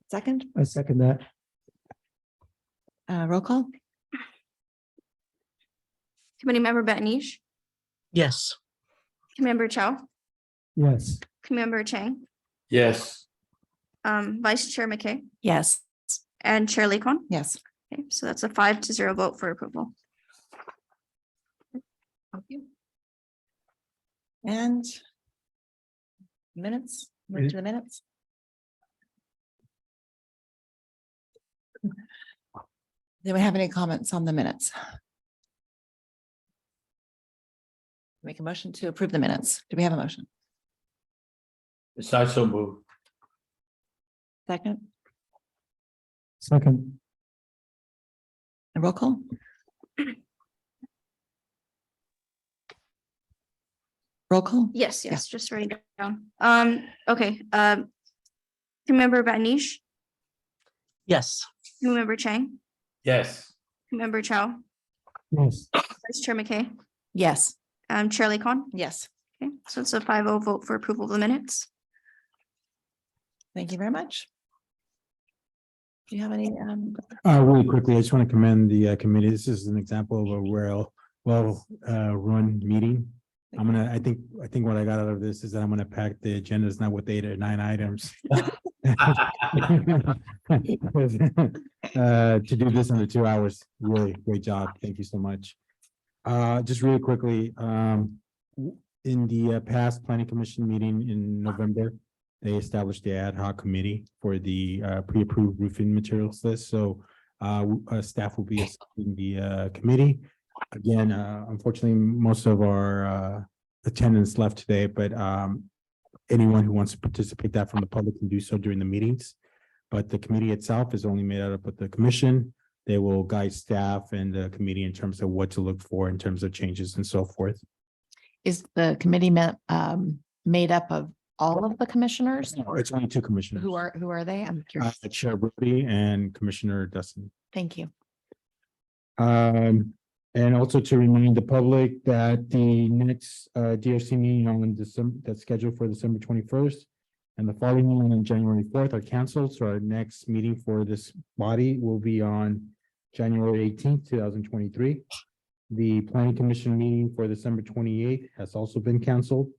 Second, I second that. roll call. Committee Member Betnish, Yes. Member Chow, Yes. Member Chang, Yes. Vice Chair McKay, Yes. and Chair Lee-Kon. Yes. Okay, so that's a 5-0 vote for approval. Thank you. And minutes, move to the minutes. Do we have any comments on the minutes? Make a motion to approve the minutes. Do we have a motion? It's also moved. Second, Second. and roll call? Roll call? Yes, yes, just writing it down. Okay, Member Betnish, Yes. Member Chang, Yes. Member Chow, Yes. Vice Chair McKay, Yes. Chair Lee-Kon. Yes. Okay, so it's a 5-0 vote for approval of the minutes. Thank you very much. Do you have any, Really quickly, I just want to commend the committee. This is an example of a well run meeting. I think what I got out of this is that I'm gonna pack the agendas not with 8 or 9 items. To do this under 2 hours, really great job. Thank you so much. Just really quickly, in the past planning commission meeting in November, they established the ad hoc committee for the pre-approved roofing materials list. So staff will be assisting the committee. Again, unfortunately, most of our attendance left today, but anyone who wants to participate that from the public can do so during the meetings. But the committee itself is only made up of the commission. They will guide staff and the committee in terms of what to look for in terms of changes and so forth. Is the committee made up of all of the commissioners? It's only 2 commissioners. Who are they? I'm curious. Chair Brody and Commissioner Dustin. Thank you. And also to remind the public that the next DRC meeting on December, that's scheduled for December 21st, and the following one on January 4th are canceled. So our next meeting for this body will be on January 18th, 2023. The planning commission meeting for December 28th has also been canceled.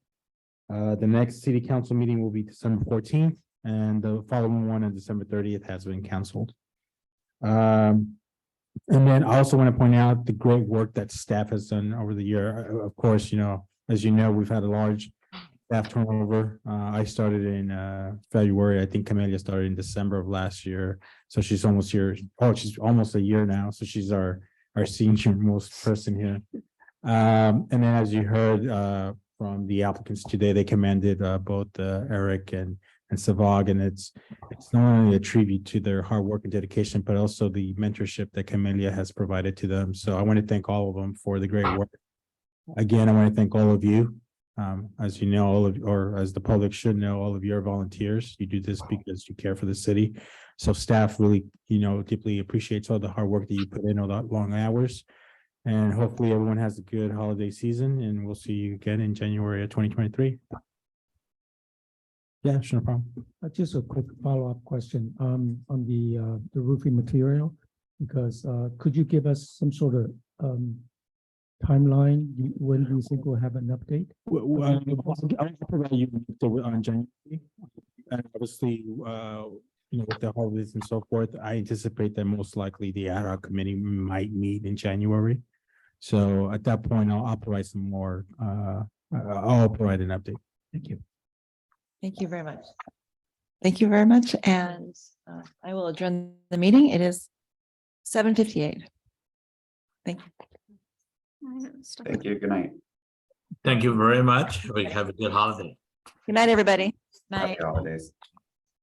The next city council meeting will be December 14th, and the following one on December 30th has been canceled. And then I also want to point out the great work that staff has done over the year. Of course, you know, as you know, we've had a large staff turnover. I started in February. I think Camelia started in December of last year. So she's almost here. Oh, she's almost a year now. So she's our senior most person here. And then as you heard from the applicants today, they commended both Eric and Savag, and it's not only a tribute to their hard work and dedication, but also the mentorship that Camelia has provided to them. So I want to thank all of them for the great work. Again, I want to thank all of you. As you know, or as the public should know, all of you are volunteers. You do this because you care for the city. So staff really, you know, deeply appreciates all the hard work that you put in, all the long hours. And hopefully everyone has a good holiday season, and we'll see you again in January of 2023. Yeah, sure, no problem. Just a quick follow-up question on the roofing material, because could you give us some sort of timeline? When do you think we'll have an update? I'll provide you on January. And obviously, you know, with the holidays and so forth, I anticipate that most likely the ad hoc committee might meet in January. So at that point, I'll provide some more, I'll provide an update. Thank you. Thank you very much. Thank you very much. And I will adjourn the meeting. It is 7:58. Thank you. Thank you. Good night. Thank you very much. We have a good holiday. Good night, everybody. Happy holidays.